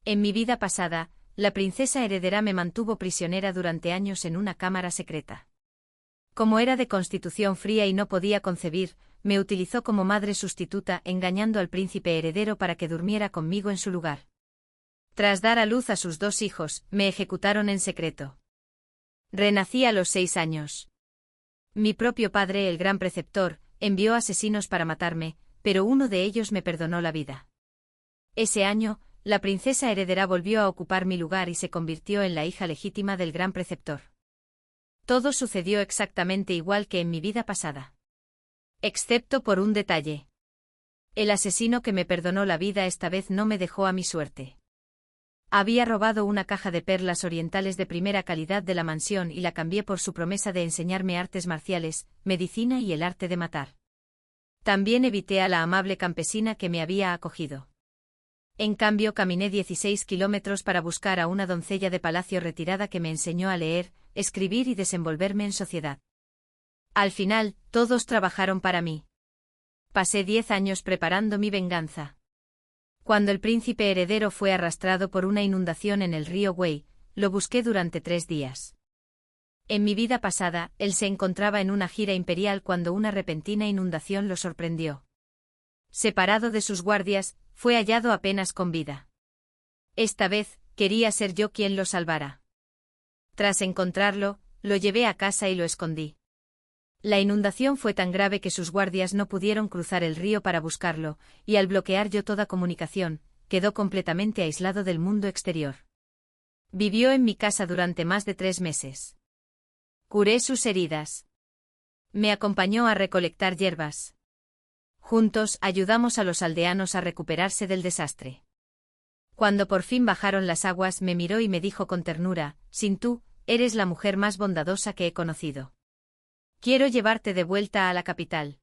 En mi vida pasada, la princesa heredera me mantuvo prisionera durante años en una cámara secreta. Como era de constitución fría y no podía concebir, me utilizó como madre sustituta engañando al príncipe heredero para que durmiera conmigo en su lugar. Tras dar a luz a sus 2 hijos, me ejecutaron en secreto. Renací a los 6 años. Mi propio padre, el gran preceptor, envió asesinos para matarme, pero uno de ellos me perdonó la vida. Ese año, la princesa heredera volvió a ocupar mi lugar y se convirtió en la hija legítima del gran preceptor. Todo sucedió exactamente igual que en mi vida pasada. Excepto por un detalle. El asesino que me perdonó la vida esta vez no me dejó a mi suerte. Había robado una caja de perlas orientales de primera calidad de la mansión y la cambié por su promesa de enseñarme artes marciales, medicina y el arte de matar. También evité a la amable campesina que me había acogido. En cambio, caminé 16 kilómetros para buscar a una doncella de palacio retirada que me enseñó a leer, escribir y desenvolverme en sociedad. Al final, todos trabajaron para mí. Pasé 10 años preparando mi venganza. Cuando el príncipe heredero fue arrastrado por una inundación en el río Wei, lo busqué durante 3 días. En mi vida pasada, él se encontraba en una gira imperial cuando una repentina inundación lo sorprendió. Separado de sus guardias, fue hallado apenas con vida. Esta vez, quería ser yo quien lo salvara. Tras encontrarlo, lo llevé a casa y lo escondí. La inundación fue tan grave que sus guardias no pudieron cruzar el río para buscarlo, y al bloquear yo toda comunicación, quedó completamente aislado del mundo exterior. Vivió en mi casa durante más de 3 meses. Curé sus heridas. Me acompañó a recolectar hierbas. Juntos ayudamos a los aldeanos a recuperarse del desastre. Cuando por fin bajaron las aguas me miró y me dijo con ternura, «Sin tú, eres la mujer más bondadosa que he conocido. Quiero llevarte de vuelta a la capital».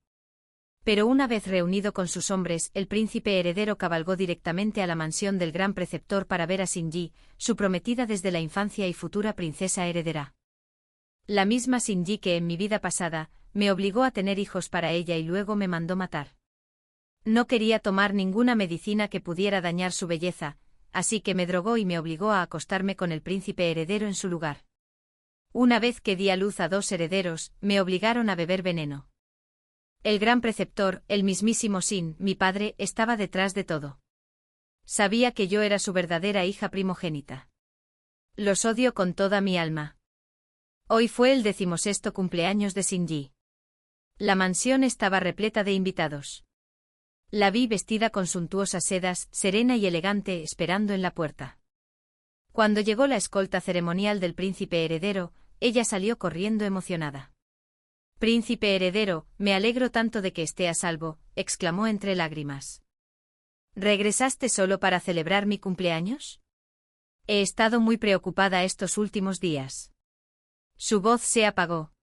Pero una vez reunido con sus hombres, el príncipe heredero cabalgó directamente a la mansión del gran preceptor para ver a Shinji, su prometida desde la infancia y futura princesa heredera. La misma Shinji que en mi vida pasada, me obligó a tener hijos para ella y luego me mandó matar. No quería tomar ninguna medicina que pudiera dañar su belleza, así que me drogó y me obligó a acostarme con el príncipe heredero en su lugar. Una vez que di a luz a 2 herederos, me obligaron a beber veneno. El gran preceptor, el mismísimo Sin, mi padre, estaba detrás de todo. Sabía que yo era su verdadera hija primogénita. Los odio con toda mi alma. Hoy fue el 16º cumpleaños de Shinji. La mansión estaba repleta de invitados. La vi vestida con suntuosas sedas, serena y elegante, esperando en la puerta. Cuando llegó la escolta ceremonial del príncipe heredero, ella salió corriendo emocionada. «Príncipe heredero, me alegro tanto de que esté a salvo», exclamó entre lágrimas. «¿Regresaste solo para celebrar mi cumpleaños? He estado muy preocupada estos últimos días». Su voz se apagó.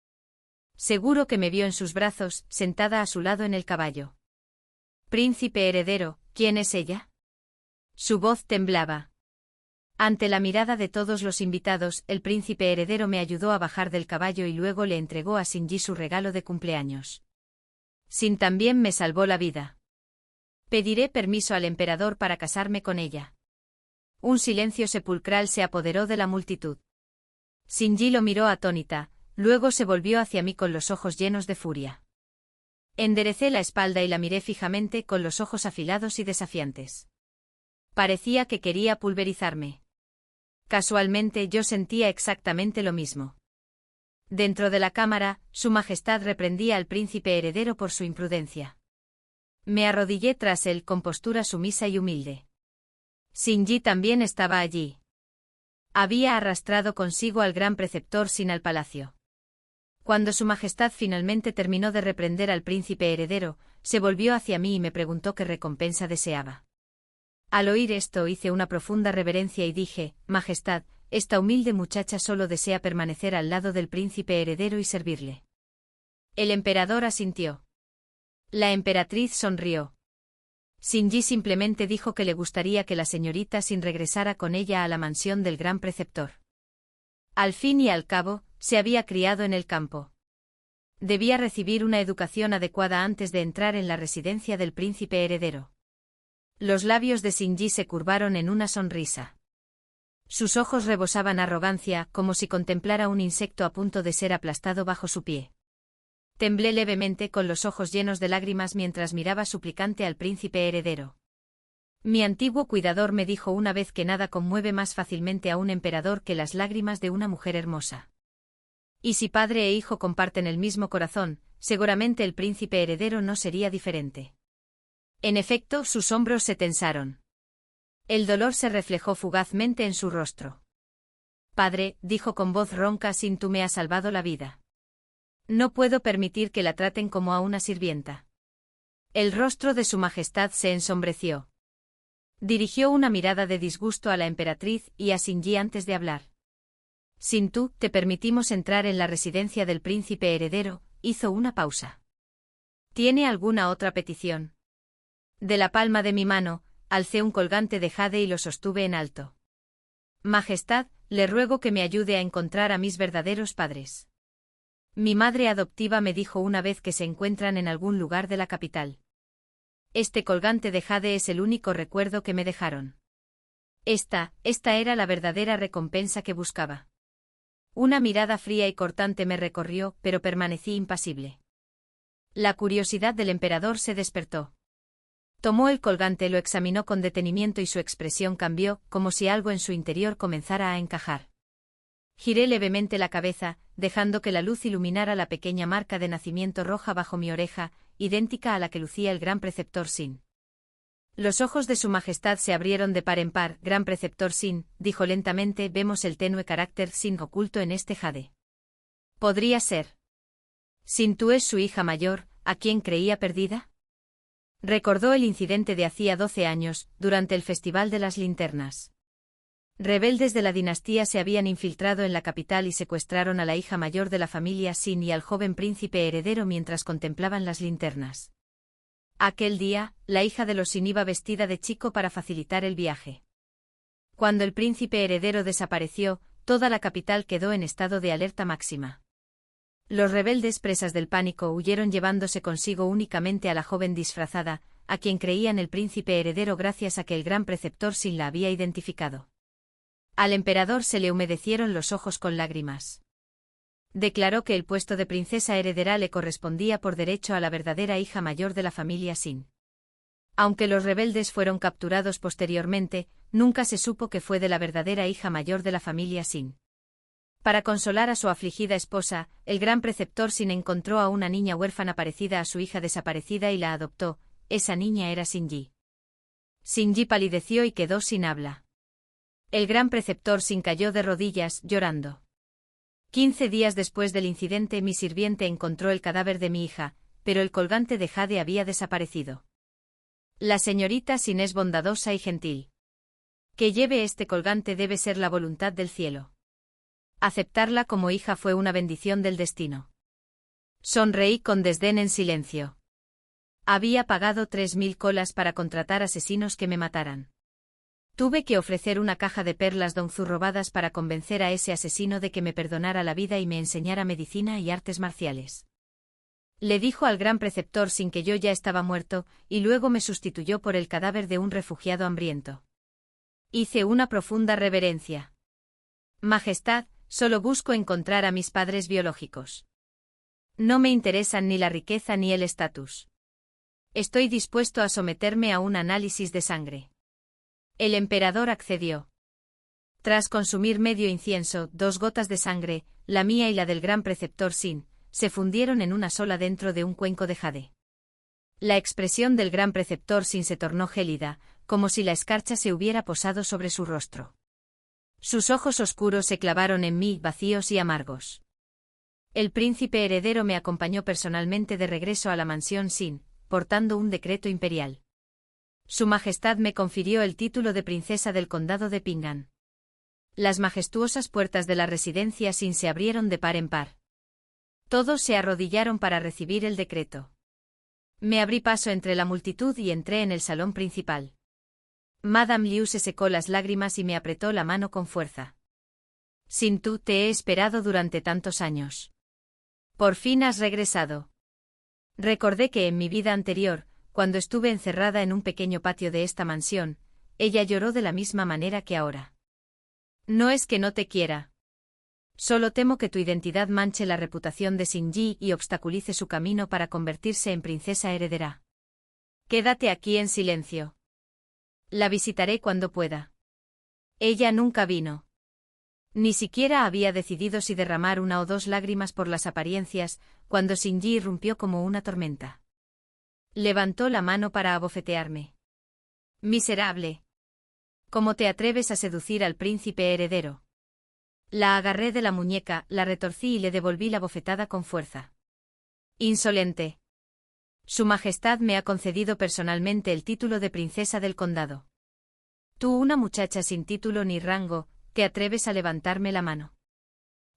Seguro que me vio en sus brazos, sentada a su lado en el caballo. «Príncipe heredero, ¿quién es ella?» Su voz temblaba. Ante la mirada de todos los invitados, el príncipe heredero me ayudó a bajar del caballo y luego le entregó a Shinji su regalo de cumpleaños. Sin también me salvó la vida. Pediré permiso al emperador para casarme con ella. Un silencio sepulcral se apoderó de la multitud. Shinji lo miró atónita, luego se volvió hacia mí con los ojos llenos de furia. Enderecé la espalda y la miré fijamente con los ojos afilados y desafiantes. Parecía que quería pulverizarme. Casualmente yo sentía exactamente lo mismo. Dentro de la cámara, Su Majestad reprendía al príncipe heredero por su imprudencia. Me arrodillé tras él con postura sumisa y humilde. Shinji también estaba allí. Había arrastrado consigo al gran preceptor Sin al palacio. Cuando Su Majestad finalmente terminó de reprender al príncipe heredero, se volvió hacia mí y me preguntó qué recompensa deseaba. Al oír esto hice una profunda reverencia y dije, «Majestad, esta humilde muchacha solo desea permanecer al lado del príncipe heredero y servirle». El emperador asintió. La emperatriz sonrió. Shinji simplemente dijo que le gustaría que la señorita Sin regresara con ella a la mansión del gran preceptor. Al fin y al cabo, se había criado en el campo. Debía recibir una educación adecuada antes de entrar en la residencia del príncipe heredero. Los labios de Shinji se curvaron en una sonrisa. Sus ojos rebosaban arrogancia, como si contemplara un insecto a punto de ser aplastado bajo su pie. Temblé levemente con los ojos llenos de lágrimas mientras miraba suplicante al príncipe heredero. Mi antiguo cuidador me dijo una vez que nada conmueve más fácilmente a un emperador que las lágrimas de una mujer hermosa. Y si padre e hijo comparten el mismo corazón, seguramente el príncipe heredero no sería diferente. En efecto, sus hombros se tensaron. El dolor se reflejó fugazmente en su rostro. Padre, dijo con voz ronca, Sin, tú me has salvado la vida. No puedo permitir que la traten como a una sirvienta. El rostro de su majestad se ensombreció. Dirigió una mirada de disgusto a la emperatriz y a Shinji antes de hablar. Sin, tú, te permitimos entrar en la residencia del príncipe heredero, hizo una pausa. ¿Tiene alguna otra petición? De la palma de mi mano, alcé un colgante de jade y lo sostuve en alto. Majestad, le ruego que me ayude a encontrar a mis verdaderos padres. Mi madre adoptiva me dijo una vez que se encuentran en algún lugar de la capital. Este colgante de jade es el único recuerdo que me dejaron. Esta era la verdadera recompensa que buscaba. Una mirada fría y cortante me recorrió, pero permanecí impasible. La curiosidad del emperador se despertó. Tomó el colgante, lo examinó con detenimiento y su expresión cambió, como si algo en su interior comenzara a encajar. Giré levemente la cabeza, dejando que la luz iluminara la pequeña marca de nacimiento roja bajo mi oreja, idéntica a la que lucía el gran preceptor Sin. Los ojos de su majestad se abrieron de par en par. Gran preceptor Sin, dijo lentamente, vemos el tenue carácter Sin oculto en este jade. Podría ser. Sin, tú es su hija mayor, ¿a quien creía perdida? Recordó el incidente de hacía 12 años, durante el Festival de las Linternas. Rebeldes de la dinastía se habían infiltrado en la capital y secuestraron a la hija mayor de la familia Sin y al joven príncipe heredero mientras contemplaban las linternas. Aquel día, la hija de los Sin iba vestida de chico para facilitar el viaje. Cuando el príncipe heredero desapareció, toda la capital quedó en estado de alerta máxima. Los rebeldes, presas del pánico, huyeron llevándose consigo únicamente a la joven disfrazada, a quien creían el príncipe heredero gracias a que el gran preceptor Sin la había identificado. Al emperador se le humedecieron los ojos con lágrimas. Declaró que el puesto de princesa heredera le correspondía por derecho a la verdadera hija mayor de la familia Sin. Aunque los rebeldes fueron capturados posteriormente, nunca se supo que fue de la verdadera hija mayor de la familia Sin. Para consolar a su afligida esposa, el gran preceptor Sin encontró a una niña huérfana parecida a su hija desaparecida y la adoptó. Esa niña era Shinji. Shinji palideció y quedó sin habla. El gran preceptor Sin cayó de rodillas, llorando. 15 días después del incidente, mi sirviente encontró el cadáver de mi hija, pero el colgante de jade había desaparecido. La señorita Sin es bondadosa y gentil. Que lleve este colgante debe ser la voluntad del cielo. Aceptarla como hija fue una bendición del destino. Sonreí con desdén en silencio. Había pagado 3000 colas para contratar asesinos que me mataran. Tuve que ofrecer una caja de perlas Donzu robadas para convencer a ese asesino de que me perdonara la vida y me enseñara medicina y artes marciales. Le dijo al gran preceptor Sin que yo ya estaba muerto, y luego me sustituyó por el cadáver de un refugiado hambriento. Hice una profunda reverencia. Majestad, solo busco encontrar a mis padres biológicos. No me interesan ni la riqueza ni el estatus. Estoy dispuesto a someterme a un análisis de sangre. El emperador accedió. Tras consumir medio incienso, 2 gotas de sangre, la mía y la del gran preceptor Sin, se fundieron en una sola dentro de un cuenco de jade. La expresión del gran preceptor Sin se tornó gélida, como si la escarcha se hubiera posado sobre su rostro. Sus ojos oscuros se clavaron en mí, vacíos y amargos. El príncipe heredero me acompañó personalmente de regreso a la mansión Sin, portando un decreto imperial. Su Majestad me confirió el título de princesa del condado de Pingan. Las majestuosas puertas de la residencia Sin se abrieron de par en par. Todos se arrodillaron para recibir el decreto. Me abrí paso entre la multitud y entré en el salón principal. Madame Liu se secó las lágrimas y me apretó la mano con fuerza. Sin, tú te he esperado durante tantos años. Por fin has regresado. Recordé que en mi vida anterior, cuando estuve encerrada en un pequeño patio de esta mansión, ella lloró de la misma manera que ahora. No es que no te quiera. Solo temo que tu identidad manche la reputación de Shinji y obstaculice su camino para convertirse en princesa heredera. Quédate aquí en silencio. La visitaré cuando pueda. Ella nunca vino. Ni siquiera había decidido si derramar una o dos lágrimas por las apariencias, cuando Shinji irrumpió como una tormenta. Levantó la mano para abofetearme. Miserable. ¿Cómo te atreves a seducir al príncipe heredero? La agarré de la muñeca, la retorcí y le devolví la bofetada con fuerza. Insolente. Su Majestad me ha concedido personalmente el título de princesa del condado. Tú, una muchacha sin título ni rango, ¿te atreves a levantarme la mano?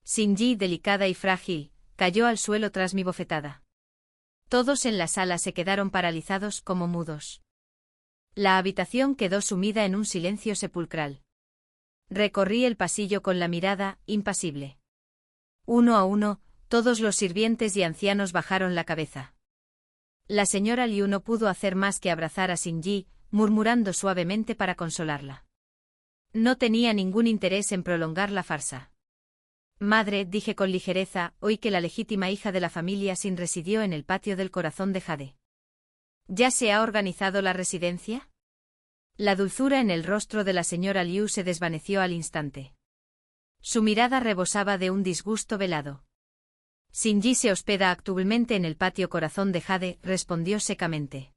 Shinji, delicada y frágil, cayó al suelo tras mi bofetada. Todos en la sala se quedaron paralizados como mudos. La habitación quedó sumida en un silencio sepulcral. Recorrí el pasillo con la mirada, impasible. Uno a uno, todos los sirvientes y ancianos bajaron la cabeza. La señora Liu no pudo hacer más que abrazar a Shinji, murmurando suavemente para consolarla. No tenía ningún interés en prolongar la farsa. Madre, dije con ligereza, oí que la legítima hija de la familia Sin residió en el patio del corazón de Jade. ¿Ya se ha organizado la residencia? La dulzura en el rostro de la señora Liu se desvaneció al instante. Su mirada rebosaba de un disgusto velado. Shinji se hospeda actualmente en el patio corazón de Jade, respondió secamente.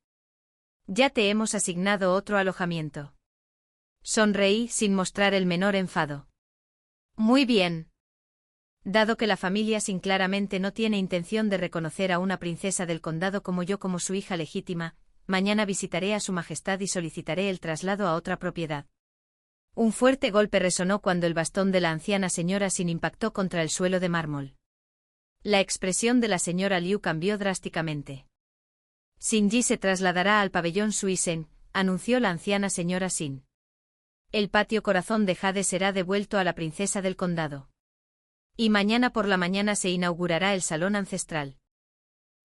Ya te hemos asignado otro alojamiento. Sonreí sin mostrar el menor enfado. Muy bien. Dado que la familia Sin claramente no tiene intención de reconocer a una princesa del condado como yo como su hija legítima, mañana visitaré a su majestad y solicitaré el traslado a otra propiedad. Un fuerte golpe resonó cuando el bastón de la anciana señora Sin impactó contra el suelo de mármol. La expresión de la señora Liu cambió drásticamente. Shinji se trasladará al pabellón Suisen, anunció la anciana señora Sin. El patio corazón de Jade será devuelto a la princesa del condado. Y mañana por la mañana se inaugurará el salón ancestral.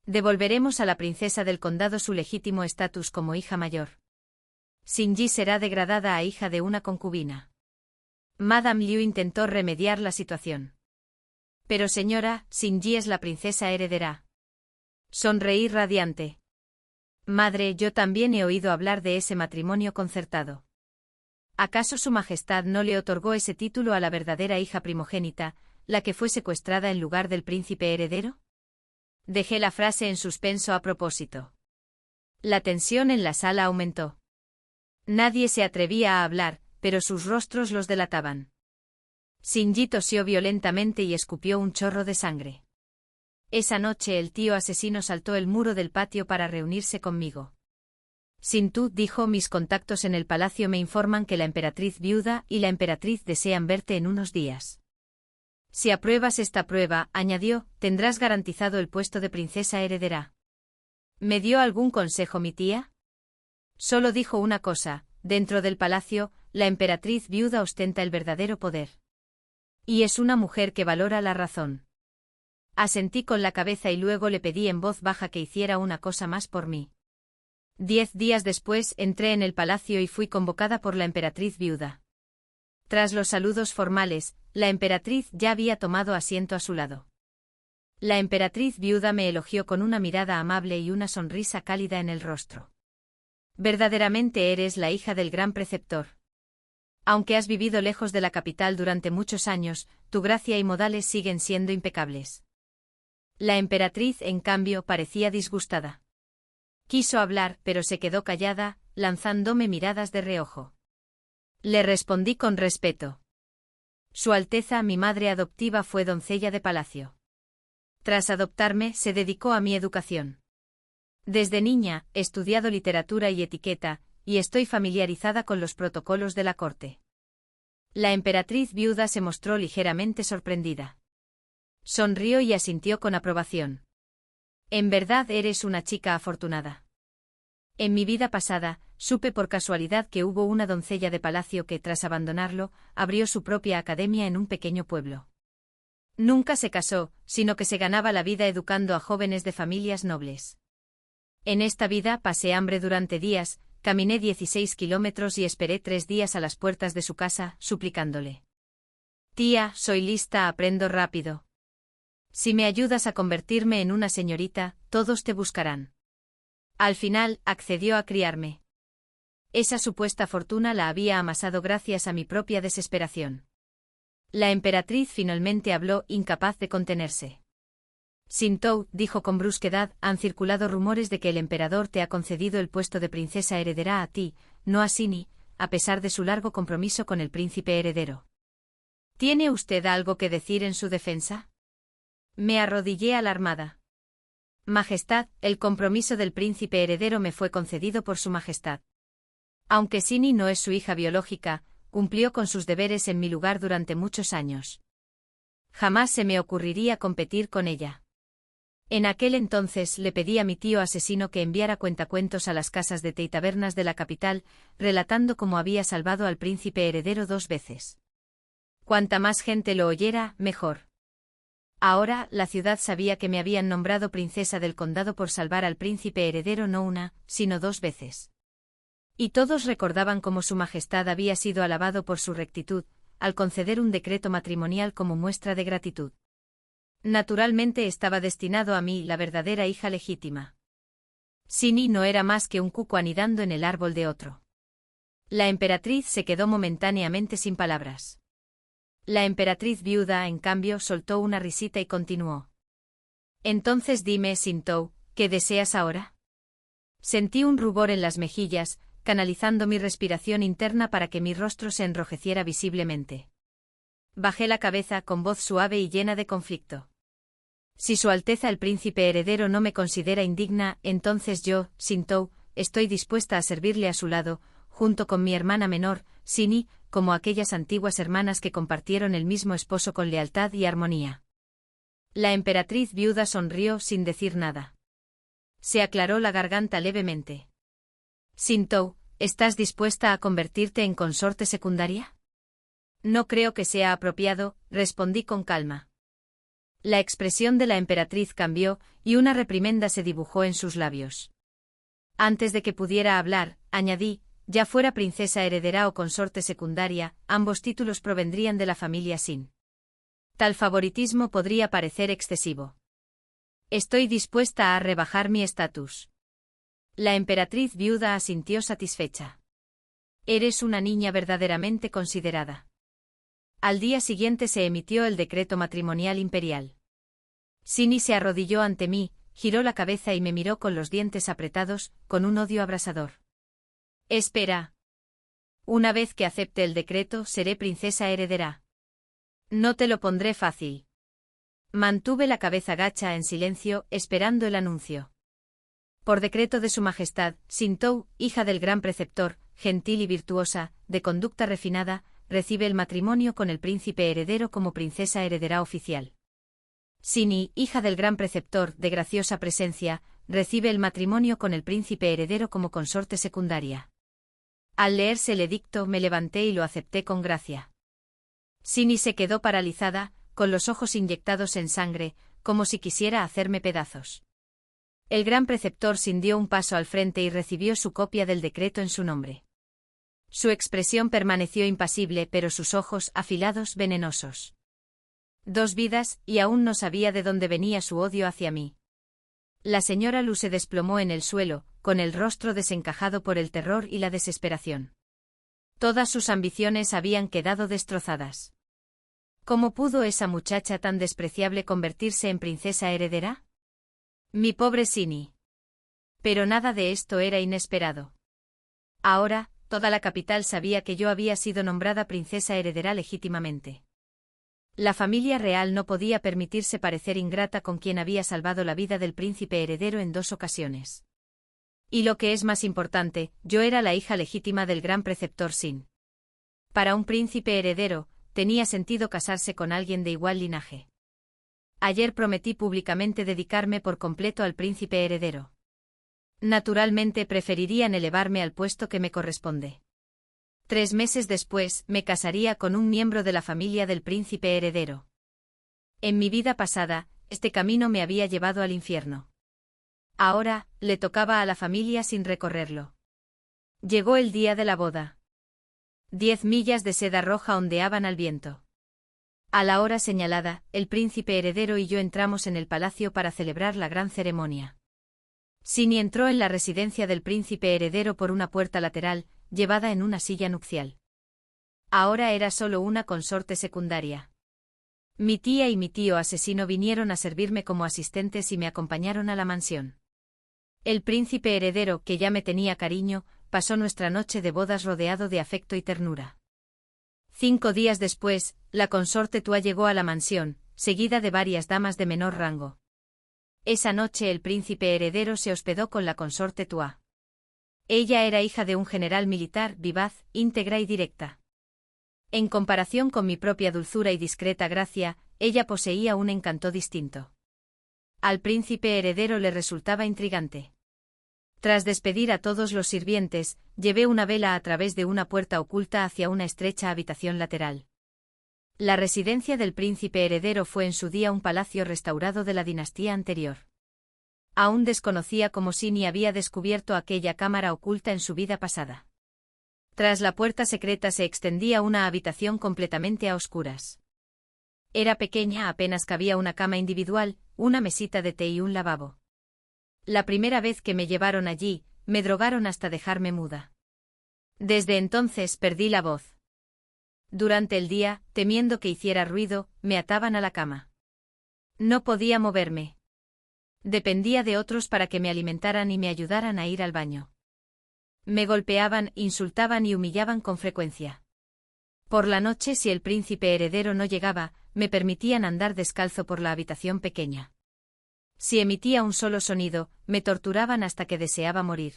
Devolveremos a la princesa del condado su legítimo estatus como hija mayor. Shinji será degradada a hija de una concubina. Madame Liu intentó remediar la situación. Pero señora, Shinji es la princesa heredera. Sonreí radiante. Madre, yo también he oído hablar de ese matrimonio concertado. ¿Acaso su majestad no le otorgó ese título a la verdadera hija primogénita, la que fue secuestrada en lugar del príncipe heredero? Dejé la frase en suspenso a propósito. La tensión en la sala aumentó. Nadie se atrevía a hablar, pero sus rostros los delataban. Shinji tosió violentamente y escupió un chorro de sangre. Esa noche el tío asesino saltó el muro del patio para reunirse conmigo. Sin tú, dijo, mis contactos en el palacio me informan que la emperatriz viuda y la emperatriz desean verte en unos días. Si apruebas esta prueba, añadió, tendrás garantizado el puesto de princesa heredera. ¿Me dio algún consejo mi tía? Solo dijo una cosa, dentro del palacio, la emperatriz viuda ostenta el verdadero poder. Y es una mujer que valora la razón. Asentí con la cabeza y luego le pedí en voz baja que hiciera una cosa más por mí. 10 días después entré en el palacio y fui convocada por la emperatriz viuda. Tras los saludos formales, la emperatriz ya había tomado asiento a su lado. La emperatriz viuda me elogió con una mirada amable y una sonrisa cálida en el rostro. Verdaderamente eres la hija del gran preceptor. Aunque has vivido lejos de la capital durante muchos años, tu gracia y modales siguen siendo impecables. La emperatriz, en cambio, parecía disgustada. Quiso hablar, pero se quedó callada, lanzándome miradas de reojo. Le respondí con respeto. Su Alteza, mi madre adoptiva, fue doncella de palacio. Tras adoptarme, se dedicó a mi educación. Desde niña, he estudiado literatura y etiqueta, y estoy familiarizada con los protocolos de la corte. La emperatriz viuda se mostró ligeramente sorprendida. Sonrió y asintió con aprobación. En verdad eres una chica afortunada. En mi vida pasada, supe por casualidad que hubo una doncella de palacio que, tras abandonarlo, abrió su propia academia en un pequeño pueblo. Nunca se casó, sino que se ganaba la vida educando a jóvenes de familias nobles. En esta vida pasé hambre durante días, caminé 16 kilómetros y esperé 3 días a las puertas de su casa, suplicándole. Tía, soy lista, aprendo rápido. Si me ayudas a convertirme en una señorita, todos te buscarán. Al final, accedió a criarme. Esa supuesta fortuna la había amasado gracias a mi propia desesperación. La emperatriz finalmente habló, incapaz de contenerse. Sintou, dijo con brusquedad, han circulado rumores de que el emperador te ha concedido el puesto de princesa heredera a ti, no a Sini, a pesar de su largo compromiso con el príncipe heredero. ¿Tiene usted algo que decir en su defensa? Me arrodillé alarmada. Majestad, el compromiso del príncipe heredero me fue concedido por su majestad. Aunque Sini no es su hija biológica, cumplió con sus deberes en mi lugar durante muchos años. Jamás se me ocurriría competir con ella. En aquel entonces le pedí a mi tío asesino que enviara cuentacuentos a las casas de té y tabernas de la capital, relatando cómo había salvado al príncipe heredero 2 veces. Cuanta más gente lo oyera, mejor. Ahora, la ciudad sabía que me habían nombrado princesa del condado por salvar al príncipe heredero no una, sino 2 veces. Y todos recordaban cómo su majestad había sido alabado por su rectitud, al conceder un decreto matrimonial como muestra de gratitud. Naturalmente estaba destinado a mí, la verdadera hija legítima. Sini no era más que un cuco anidando en el árbol de otro. La emperatriz se quedó momentáneamente sin palabras. La emperatriz viuda, en cambio, soltó una risita y continuó. Entonces dime, Sintou, ¿qué deseas ahora? Sentí un rubor en las mejillas, canalizando mi respiración interna para que mi rostro se enrojeciera visiblemente. Bajé la cabeza con voz suave y llena de conflicto. Si Su Alteza el Príncipe Heredero no me considera indigna, entonces yo, Sintou, estoy dispuesta a servirle a su lado, junto con mi hermana menor, Sini, como aquellas antiguas hermanas que compartieron el mismo esposo con lealtad y armonía. La emperatriz viuda sonrió sin decir nada. Se aclaró la garganta levemente. Sintou, ¿estás dispuesta a convertirte en consorte secundaria? No creo que sea apropiado, respondí con calma. La expresión de la emperatriz cambió, y una reprimenda se dibujó en sus labios. Antes de que pudiera hablar, añadí, ya fuera princesa heredera o consorte secundaria, ambos títulos provendrían de la familia Sin. Tal favoritismo podría parecer excesivo. Estoy dispuesta a rebajar mi estatus. La emperatriz viuda asintió satisfecha. Eres una niña verdaderamente considerada. Al día siguiente se emitió el decreto matrimonial imperial. Sini se arrodilló ante mí, giró la cabeza y me miró con los dientes apretados, con un odio abrasador. Espera. Una vez que acepte el decreto, seré princesa heredera. No te lo pondré fácil. Mantuve la cabeza gacha en silencio, esperando el anuncio. Por decreto de su majestad, Sintou, hija del gran preceptor, gentil y virtuosa, de conducta refinada, recibe el matrimonio con el príncipe heredero como princesa heredera oficial. Sini, hija del gran preceptor, de graciosa presencia, recibe el matrimonio con el príncipe heredero como consorte secundaria. Al leerse el edicto me levanté y lo acepté con gracia. Sini se quedó paralizada, con los ojos inyectados en sangre, como si quisiera hacerme pedazos. El gran preceptor Sin dio un paso al frente y recibió su copia del decreto en su nombre. Su expresión permaneció impasible, pero sus ojos, afilados, venenosos. 2 vidas, y aún no sabía de dónde venía su odio hacia mí. La señora Lu se desplomó en el suelo, con el rostro desencajado por el terror y la desesperación. Todas sus ambiciones habían quedado destrozadas. ¿Cómo pudo esa muchacha tan despreciable convertirse en princesa heredera? Mi pobre Sini. Pero nada de esto era inesperado. Ahora, toda la capital sabía que yo había sido nombrada princesa heredera legítimamente. La familia real no podía permitirse parecer ingrata con quien había salvado la vida del príncipe heredero en 2 ocasiones. Y lo que es más importante, yo era la hija legítima del gran preceptor Sin. Para un príncipe heredero, tenía sentido casarse con alguien de igual linaje. Ayer prometí públicamente dedicarme por completo al príncipe heredero. Naturalmente preferirían elevarme al puesto que me corresponde. 3 meses después, me casaría con un miembro de la familia del príncipe heredero. En mi vida pasada, este camino me había llevado al infierno. Ahora, le tocaba a la familia sin recorrerlo. Llegó el día de la boda. 10 millas de seda roja ondeaban al viento. A la hora señalada, el príncipe heredero y yo entramos en el palacio para celebrar la gran ceremonia. Sini entró en la residencia del príncipe heredero por una puerta lateral, llevada en una silla nupcial. Ahora era solo una consorte secundaria. Mi tía y mi tío asesino vinieron a servirme como asistentes y me acompañaron a la mansión. El príncipe heredero, que ya me tenía cariño, pasó nuestra noche de bodas rodeado de afecto y ternura. 5 días después, la consorte Tua llegó a la mansión, seguida de varias damas de menor rango. Esa noche el príncipe heredero se hospedó con la consorte Tua. Ella era hija de un general militar, vivaz, íntegra y directa. En comparación con mi propia dulzura y discreta gracia, ella poseía un encanto distinto. Al príncipe heredero le resultaba intrigante. Tras despedir a todos los sirvientes, llevé una vela a través de una puerta oculta hacia una estrecha habitación lateral. La residencia del príncipe heredero fue en su día un palacio restaurado de la dinastía anterior. Aún desconocía cómo Sini había descubierto aquella cámara oculta en su vida pasada. Tras la puerta secreta se extendía una habitación completamente a oscuras. Era pequeña, apenas cabía una cama individual, una mesita de té y un lavabo. La primera vez que me llevaron allí, me drogaron hasta dejarme muda. Desde entonces perdí la voz. Durante el día, temiendo que hiciera ruido, me ataban a la cama. No podía moverme. Dependía de otros para que me alimentaran y me ayudaran a ir al baño. Me golpeaban, insultaban y humillaban con frecuencia. Por la noche, si el príncipe heredero no llegaba, me permitían andar descalzo por la habitación pequeña. Si emitía un solo sonido, me torturaban hasta que deseaba morir.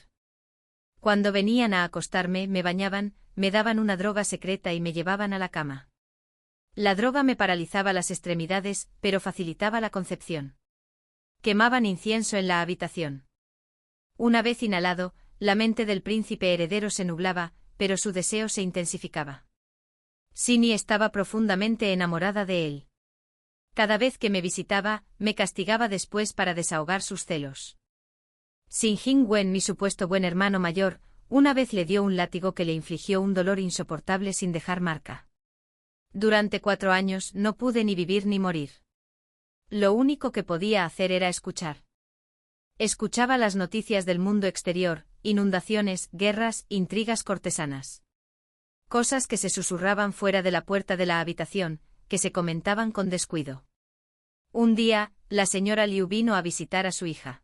Cuando venían a acostarme, me bañaban, me daban una droga secreta y me llevaban a la cama. La droga me paralizaba las extremidades, pero facilitaba la concepción. Quemaban incienso en la habitación. Una vez inhalado, la mente del príncipe heredero se nublaba, pero su deseo se intensificaba. Sini estaba profundamente enamorada de él. Cada vez que me visitaba, me castigaba después para desahogar sus celos. Sin Jin Wen, mi supuesto buen hermano mayor, una vez le dio un látigo que le infligió un dolor insoportable sin dejar marca. Durante 4 años no pude ni vivir ni morir. Lo único que podía hacer era escuchar. Escuchaba las noticias del mundo exterior, inundaciones, guerras, intrigas cortesanas. Cosas que se susurraban fuera de la puerta de la habitación, que se comentaban con descuido. Un día, la señora Liu vino a visitar a su hija.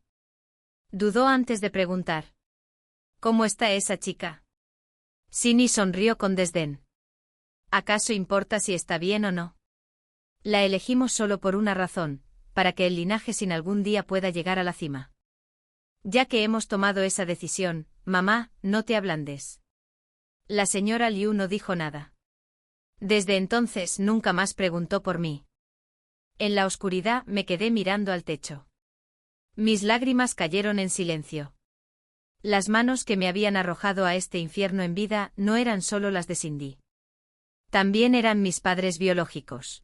Dudó antes de preguntar. ¿Cómo está esa chica? Sini sonrió con desdén. ¿Acaso importa si está bien o no? La elegimos solo por una razón, para que el linaje sin algún día pueda llegar a la cima. Ya que hemos tomado esa decisión, mamá, no te ablandes. La señora Liu no dijo nada. Desde entonces nunca más preguntó por mí. En la oscuridad me quedé mirando al techo. Mis lágrimas cayeron en silencio. Las manos que me habían arrojado a este infierno en vida no eran solo las de Cindy. También eran mis padres biológicos.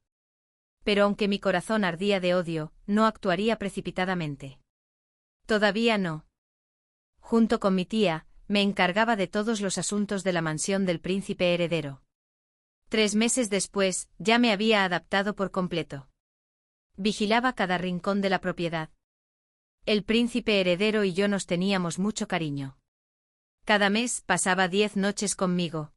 Pero aunque mi corazón ardía de odio, no actuaría precipitadamente. Todavía no. Junto con mi tía, me encargaba de todos los asuntos de la mansión del príncipe heredero. 3 meses después, ya me había adaptado por completo. Vigilaba cada rincón de la propiedad. El príncipe heredero y yo nos teníamos mucho cariño. Cada mes pasaba 10 noches conmigo.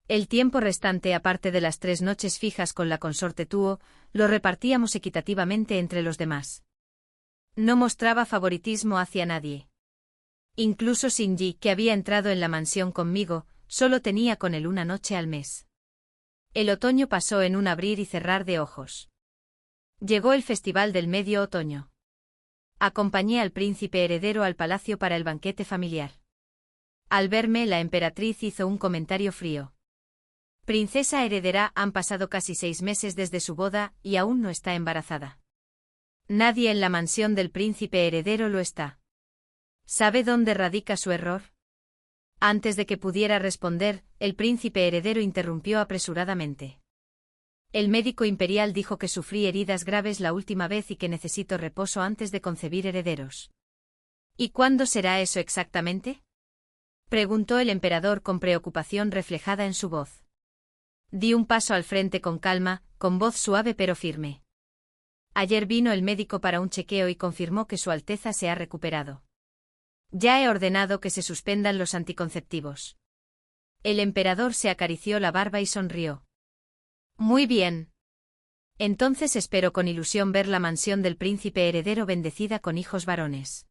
El tiempo restante, aparte de las 3 noches fijas con la consorte Tuo, lo repartíamos equitativamente entre los demás. No mostraba favoritismo hacia nadie. Incluso Shinji, que había entrado en la mansión conmigo, solo tenía con él una noche al mes. El otoño pasó en un abrir y cerrar de ojos. Llegó el festival del medio otoño. Acompañé al príncipe heredero al palacio para el banquete familiar. Al verme, la emperatriz hizo un comentario frío. Princesa heredera, han pasado casi 6 meses desde su boda y aún no está embarazada. Nadie en la mansión del príncipe heredero lo está. ¿Sabe dónde radica su error? Antes de que pudiera responder, el príncipe heredero interrumpió apresuradamente. El médico imperial dijo que sufrí heridas graves la última vez y que necesito reposo antes de concebir herederos. ¿Y cuándo será eso exactamente? Preguntó el emperador con preocupación reflejada en su voz. Di un paso al frente con calma, con voz suave pero firme. Ayer vino el médico para un chequeo y confirmó que Su Alteza se ha recuperado. Ya he ordenado que se suspendan los anticonceptivos. El emperador se acarició la barba y sonrió. Muy bien. Entonces espero con ilusión ver la mansión del príncipe heredero bendecida con hijos varones.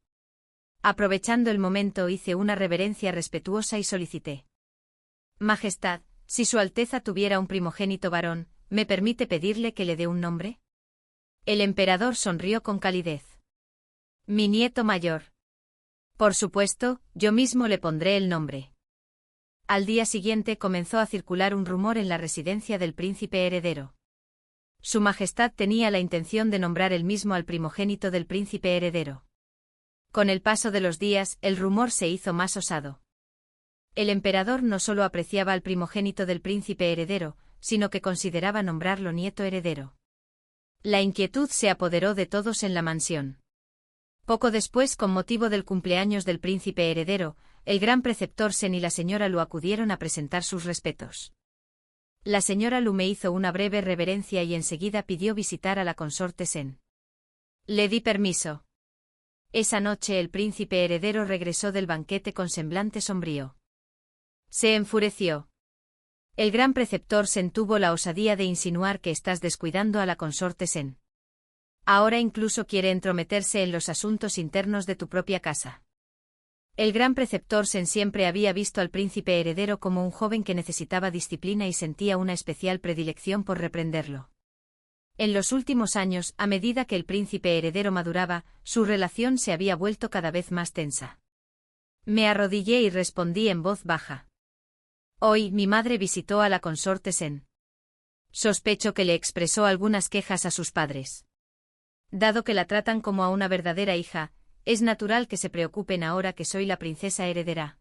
Aprovechando el momento hice una reverencia respetuosa y solicité. Majestad, si Su Alteza tuviera un primogénito varón, ¿me permite pedirle que le dé un nombre? El emperador sonrió con calidez. Mi nieto mayor. Por supuesto, yo mismo le pondré el nombre. Al día siguiente comenzó a circular un rumor en la residencia del príncipe heredero. Su Majestad tenía la intención de nombrar él mismo al primogénito del príncipe heredero. Con el paso de los días, el rumor se hizo más osado. El emperador no solo apreciaba al primogénito del príncipe heredero, sino que consideraba nombrarlo nieto heredero. La inquietud se apoderó de todos en la mansión. Poco después, con motivo del cumpleaños del príncipe heredero, el gran preceptor Sen y la señora Lu acudieron a presentar sus respetos. La señora Lu me hizo una breve reverencia y enseguida pidió visitar a la consorte Sen. Le di permiso. Esa noche el príncipe heredero regresó del banquete con semblante sombrío. Se enfureció. El gran preceptor Sen tuvo la osadía de insinuar que estás descuidando a la consorte Sen. Ahora incluso quiere entrometerse en los asuntos internos de tu propia casa. El gran preceptor Sen siempre había visto al príncipe heredero como un joven que necesitaba disciplina y sentía una especial predilección por reprenderlo. En los últimos años, a medida que el príncipe heredero maduraba, su relación se había vuelto cada vez más tensa. Me arrodillé y respondí en voz baja. Hoy mi madre visitó a la consorte Sen. Sospecho que le expresó algunas quejas a sus padres. Dado que la tratan como a una verdadera hija, es natural que se preocupen ahora que soy la princesa heredera.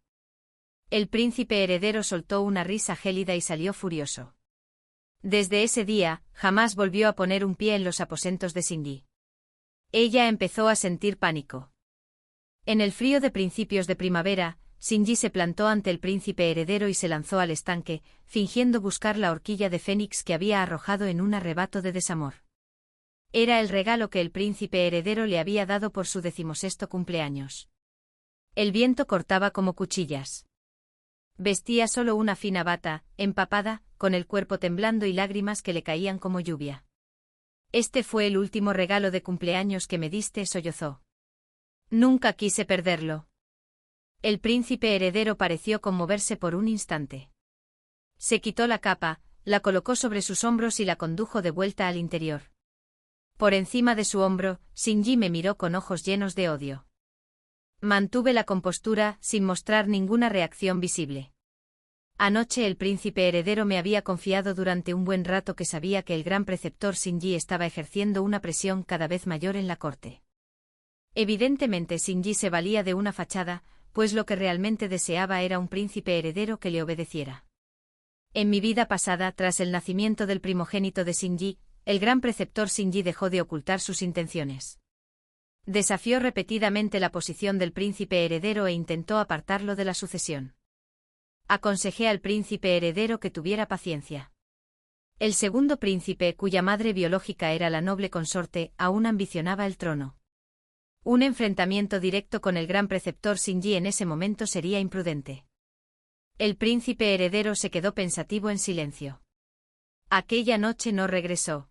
El príncipe heredero soltó una risa gélida y salió furioso. Desde ese día, jamás volvió a poner un pie en los aposentos de Xingyi. Ella empezó a sentir pánico. En el frío de principios de primavera, Xingyi se plantó ante el príncipe heredero y se lanzó al estanque, fingiendo buscar la horquilla de fénix que había arrojado en un arrebato de desamor. Era el regalo que el príncipe heredero le había dado por su 16º cumpleaños. El viento cortaba como cuchillas. Vestía solo una fina bata, empapada, con el cuerpo temblando y lágrimas que le caían como lluvia. Este fue el último regalo de cumpleaños que me diste, sollozó. Nunca quise perderlo. El príncipe heredero pareció conmoverse por un instante. Se quitó la capa, la colocó sobre sus hombros y la condujo de vuelta al interior. Por encima de su hombro, Xingyi me miró con ojos llenos de odio. Mantuve la compostura, sin mostrar ninguna reacción visible. Anoche el príncipe heredero me había confiado durante un buen rato que sabía que el gran preceptor Xingyi estaba ejerciendo una presión cada vez mayor en la corte. Evidentemente Xingyi se valía de una fachada, pues lo que realmente deseaba era un príncipe heredero que le obedeciera. En mi vida pasada, tras el nacimiento del primogénito de Xingyi, el gran preceptor Xingyi dejó de ocultar sus intenciones. Desafió repetidamente la posición del príncipe heredero e intentó apartarlo de la sucesión. Aconsejé al príncipe heredero que tuviera paciencia. El segundo príncipe, cuya madre biológica era la noble consorte, aún ambicionaba el trono. Un enfrentamiento directo con el gran preceptor Xingyi en ese momento sería imprudente. El príncipe heredero se quedó pensativo en silencio. Aquella noche no regresó.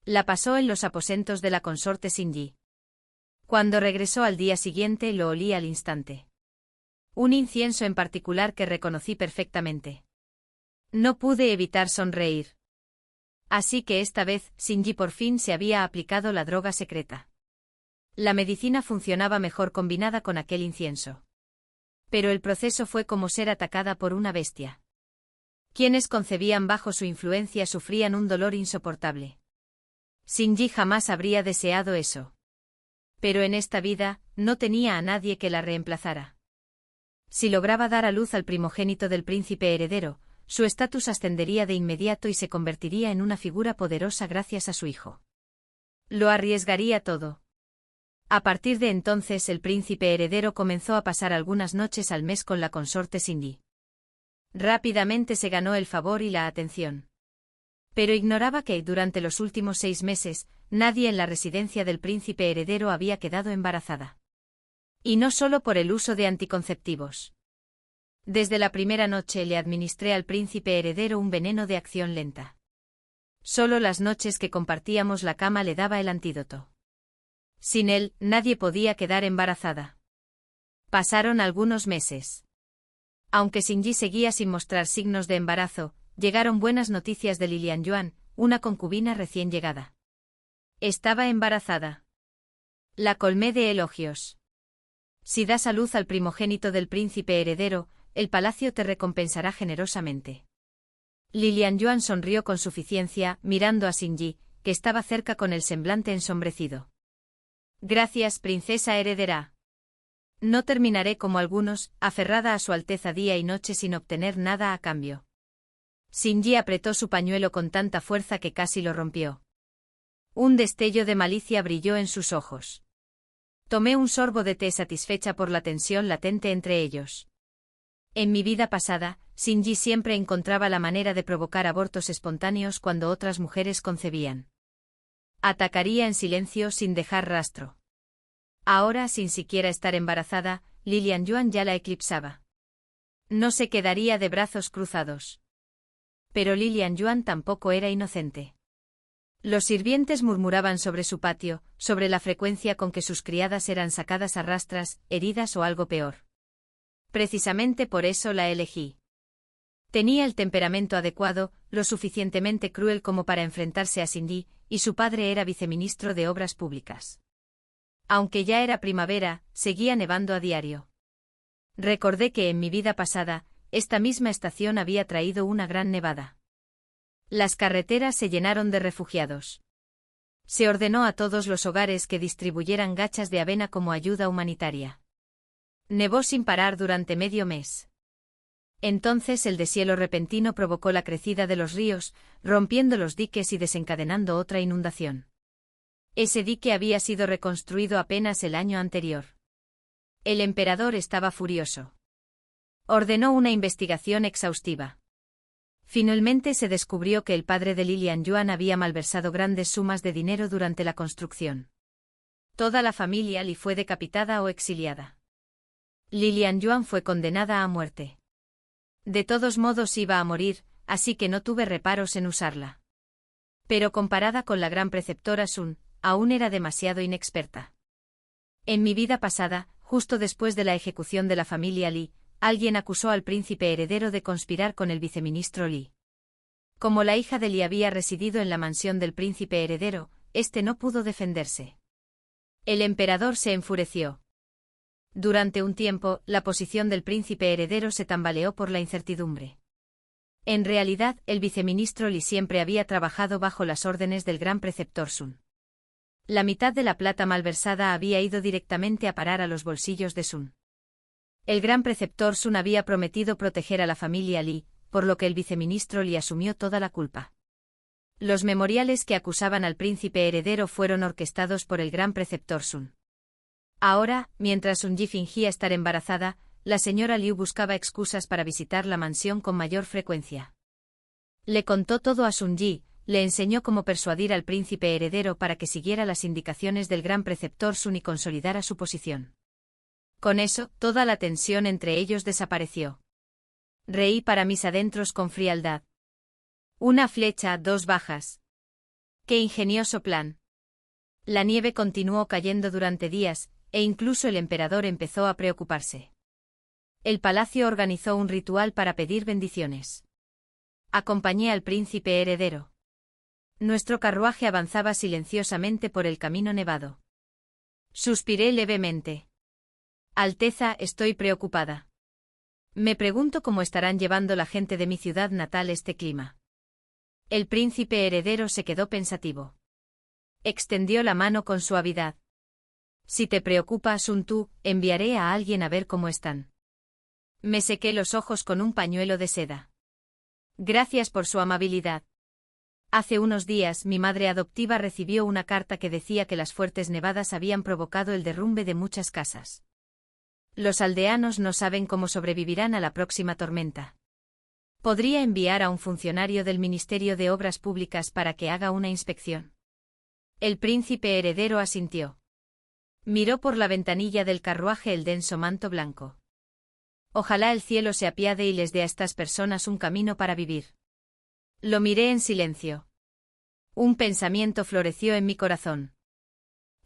La pasó en los aposentos de la consorte Xingyi. Cuando regresó al día siguiente lo olí al instante. Un incienso en particular que reconocí perfectamente. No pude evitar sonreír. Así que esta vez, Xingyi por fin se había aplicado la droga secreta. La medicina funcionaba mejor combinada con aquel incienso. Pero el proceso fue como ser atacada por una bestia. Quienes concebían bajo su influencia sufrían un dolor insoportable. Xingyi jamás habría deseado eso. Pero en esta vida, no tenía a nadie que la reemplazara. Si lograba dar a luz al primogénito del príncipe heredero, su estatus ascendería de inmediato y se convertiría en una figura poderosa gracias a su hijo. Lo arriesgaría todo. A partir de entonces el príncipe heredero comenzó a pasar algunas noches al mes con la consorte Shinji. Rápidamente se ganó el favor y la atención. Pero ignoraba que, durante los últimos 6 meses, nadie en la residencia del príncipe heredero había quedado embarazada. Y no solo por el uso de anticonceptivos. Desde la primera noche le administré al príncipe heredero un veneno de acción lenta. Solo las noches que compartíamos la cama le daba el antídoto. Sin él, nadie podía quedar embarazada. Pasaron algunos meses. Aunque Shinji seguía sin mostrar signos de embarazo, llegaron buenas noticias de Lilian Yuan, una concubina recién llegada. Estaba embarazada. La colmé de elogios. Si das a luz al primogénito del príncipe heredero, el palacio te recompensará generosamente. Lilian Yuan sonrió con suficiencia, mirando a Shinji, que estaba cerca con el semblante ensombrecido. Gracias, princesa heredera. No terminaré como algunos, aferrada a su alteza día y noche sin obtener nada a cambio. Shinji apretó su pañuelo con tanta fuerza que casi lo rompió. Un destello de malicia brilló en sus ojos. Tomé un sorbo de té satisfecha por la tensión latente entre ellos. En mi vida pasada, Shinji siempre encontraba la manera de provocar abortos espontáneos cuando otras mujeres concebían. Atacaría en silencio sin dejar rastro. Ahora, sin siquiera estar embarazada, Lilian Yuan ya la eclipsaba. No se quedaría de brazos cruzados. Pero Lilian Yuan tampoco era inocente. Los sirvientes murmuraban sobre su patio, sobre la frecuencia con que sus criadas eran sacadas a rastras, heridas o algo peor. Precisamente por eso la elegí. Tenía el temperamento adecuado, lo suficientemente cruel como para enfrentarse a Shinji, y su padre era viceministro de Obras Públicas. Aunque ya era primavera, seguía nevando a diario. Recordé que en mi vida pasada, esta misma estación había traído una gran nevada. Las carreteras se llenaron de refugiados. Se ordenó a todos los hogares que distribuyeran gachas de avena como ayuda humanitaria. Nevó sin parar durante medio mes. Entonces el deshielo repentino provocó la crecida de los ríos, rompiendo los diques y desencadenando otra inundación. Ese dique había sido reconstruido apenas el año anterior. El emperador estaba furioso. Ordenó una investigación exhaustiva. Finalmente se descubrió que el padre de Lilian Yuan había malversado grandes sumas de dinero durante la construcción. Toda la familia Li fue decapitada o exiliada. Lilian Yuan fue condenada a muerte. De todos modos iba a morir, así que no tuve reparos en usarla. Pero comparada con la gran preceptora Sun, aún era demasiado inexperta. En mi vida pasada, justo después de la ejecución de la familia Li, alguien acusó al príncipe heredero de conspirar con el viceministro Li. Como la hija de Li había residido en la mansión del príncipe heredero, este no pudo defenderse. El emperador se enfureció. Durante un tiempo, la posición del príncipe heredero se tambaleó por la incertidumbre. En realidad, el viceministro Li siempre había trabajado bajo las órdenes del gran preceptor Sun. La mitad de la plata malversada había ido directamente a parar a los bolsillos de Sun. El gran preceptor Sun había prometido proteger a la familia Li, por lo que el viceministro Li asumió toda la culpa. Los memoriales que acusaban al príncipe heredero fueron orquestados por el gran preceptor Sun. Ahora, mientras Sun Yi fingía estar embarazada, la señora Liu buscaba excusas para visitar la mansión con mayor frecuencia. Le contó todo a Sun Yi, le enseñó cómo persuadir al príncipe heredero para que siguiera las indicaciones del gran preceptor Sun y consolidara su posición. Con eso, toda la tensión entre ellos desapareció. Reí para mis adentros con frialdad. Una flecha, 2 bajas. ¡Qué ingenioso plan! La nieve continuó cayendo durante días, e incluso el emperador empezó a preocuparse. El palacio organizó un ritual para pedir bendiciones. Acompañé al príncipe heredero. Nuestro carruaje avanzaba silenciosamente por el camino nevado. Suspiré levemente. Alteza, estoy preocupada. Me pregunto cómo estarán llevando la gente de mi ciudad natal este clima. El príncipe heredero se quedó pensativo. Extendió la mano con suavidad. Si te preocupa, Sun Tu, enviaré a alguien a ver cómo están. Me sequé los ojos con un pañuelo de seda. Gracias por su amabilidad. Hace unos días mi madre adoptiva recibió una carta que decía que las fuertes nevadas habían provocado el derrumbe de muchas casas. Los aldeanos no saben cómo sobrevivirán a la próxima tormenta. ¿Podría enviar a un funcionario del Ministerio de Obras Públicas para que haga una inspección? El príncipe heredero asintió. Miró por la ventanilla del carruaje el denso manto blanco. Ojalá el cielo se apiade y les dé a estas personas un camino para vivir. Lo miré en silencio. Un pensamiento floreció en mi corazón.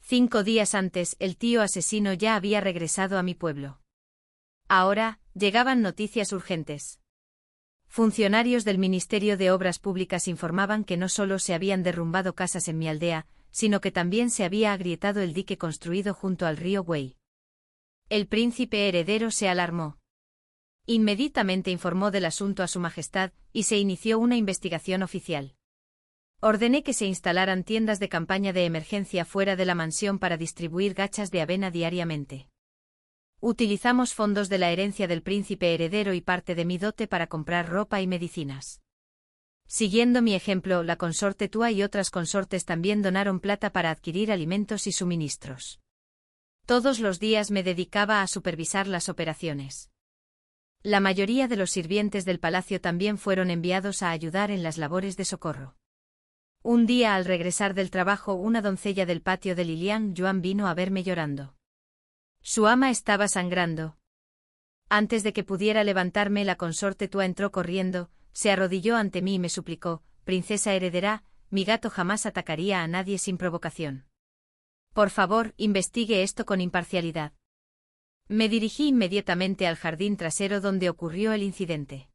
5 días antes, el tío asesino ya había regresado a mi pueblo. Ahora, llegaban noticias urgentes. Funcionarios del Ministerio de Obras Públicas informaban que no solo se habían derrumbado casas en mi aldea, sino que también se había agrietado el dique construido junto al río Wei. El príncipe heredero se alarmó. Inmediatamente informó del asunto a su majestad, y se inició una investigación oficial. Ordené que se instalaran tiendas de campaña de emergencia fuera de la mansión para distribuir gachas de avena diariamente. Utilizamos fondos de la herencia del príncipe heredero y parte de mi dote para comprar ropa y medicinas. Siguiendo mi ejemplo, la consorte Tua y otras consortes también donaron plata para adquirir alimentos y suministros. Todos los días me dedicaba a supervisar las operaciones. La mayoría de los sirvientes del palacio también fueron enviados a ayudar en las labores de socorro. Un día al regresar del trabajo, una doncella del patio de Lilian Yuan vino a verme llorando. Su ama estaba sangrando. Antes de que pudiera levantarme, la consorte Tua entró corriendo, se arrodilló ante mí y me suplicó: «Princesa heredera, mi gato jamás atacaría a nadie sin provocación. Por favor, investigue esto con imparcialidad». Me dirigí inmediatamente al jardín trasero donde ocurrió el incidente.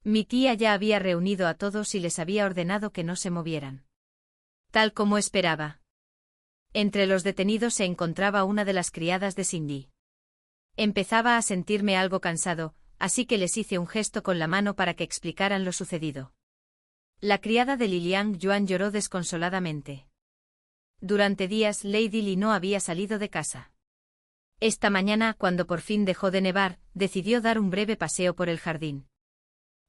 Mi tía ya había reunido a todos y les había ordenado que no se movieran. Tal como esperaba. Entre los detenidos se encontraba una de las criadas de Cindy. Empezaba a sentirme algo cansado, así que les hice un gesto con la mano para que explicaran lo sucedido. La criada de Lilian Yuan lloró desconsoladamente. Durante días Lady Li no había salido de casa. Esta mañana, cuando por fin dejó de nevar, decidió dar un breve paseo por el jardín.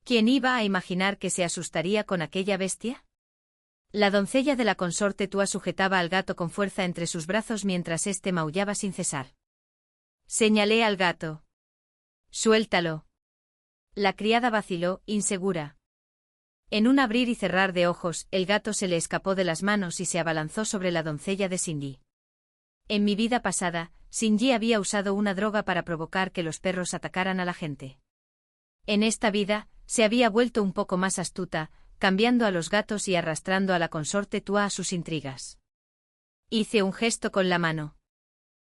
¿Quién iba a imaginar que se asustaría con aquella bestia? La doncella de la consorte Tua sujetaba al gato con fuerza entre sus brazos mientras éste maullaba sin cesar. Señalé al gato. «Suéltalo». La criada vaciló, insegura. En un abrir y cerrar de ojos, el gato se le escapó de las manos y se abalanzó sobre la doncella de Cindy. En mi vida pasada, Cindy había usado una droga para provocar que los perros atacaran a la gente. En esta vida, se había vuelto un poco más astuta, cambiando a los gatos y arrastrando a la consorte Tua a sus intrigas. Hice un gesto con la mano.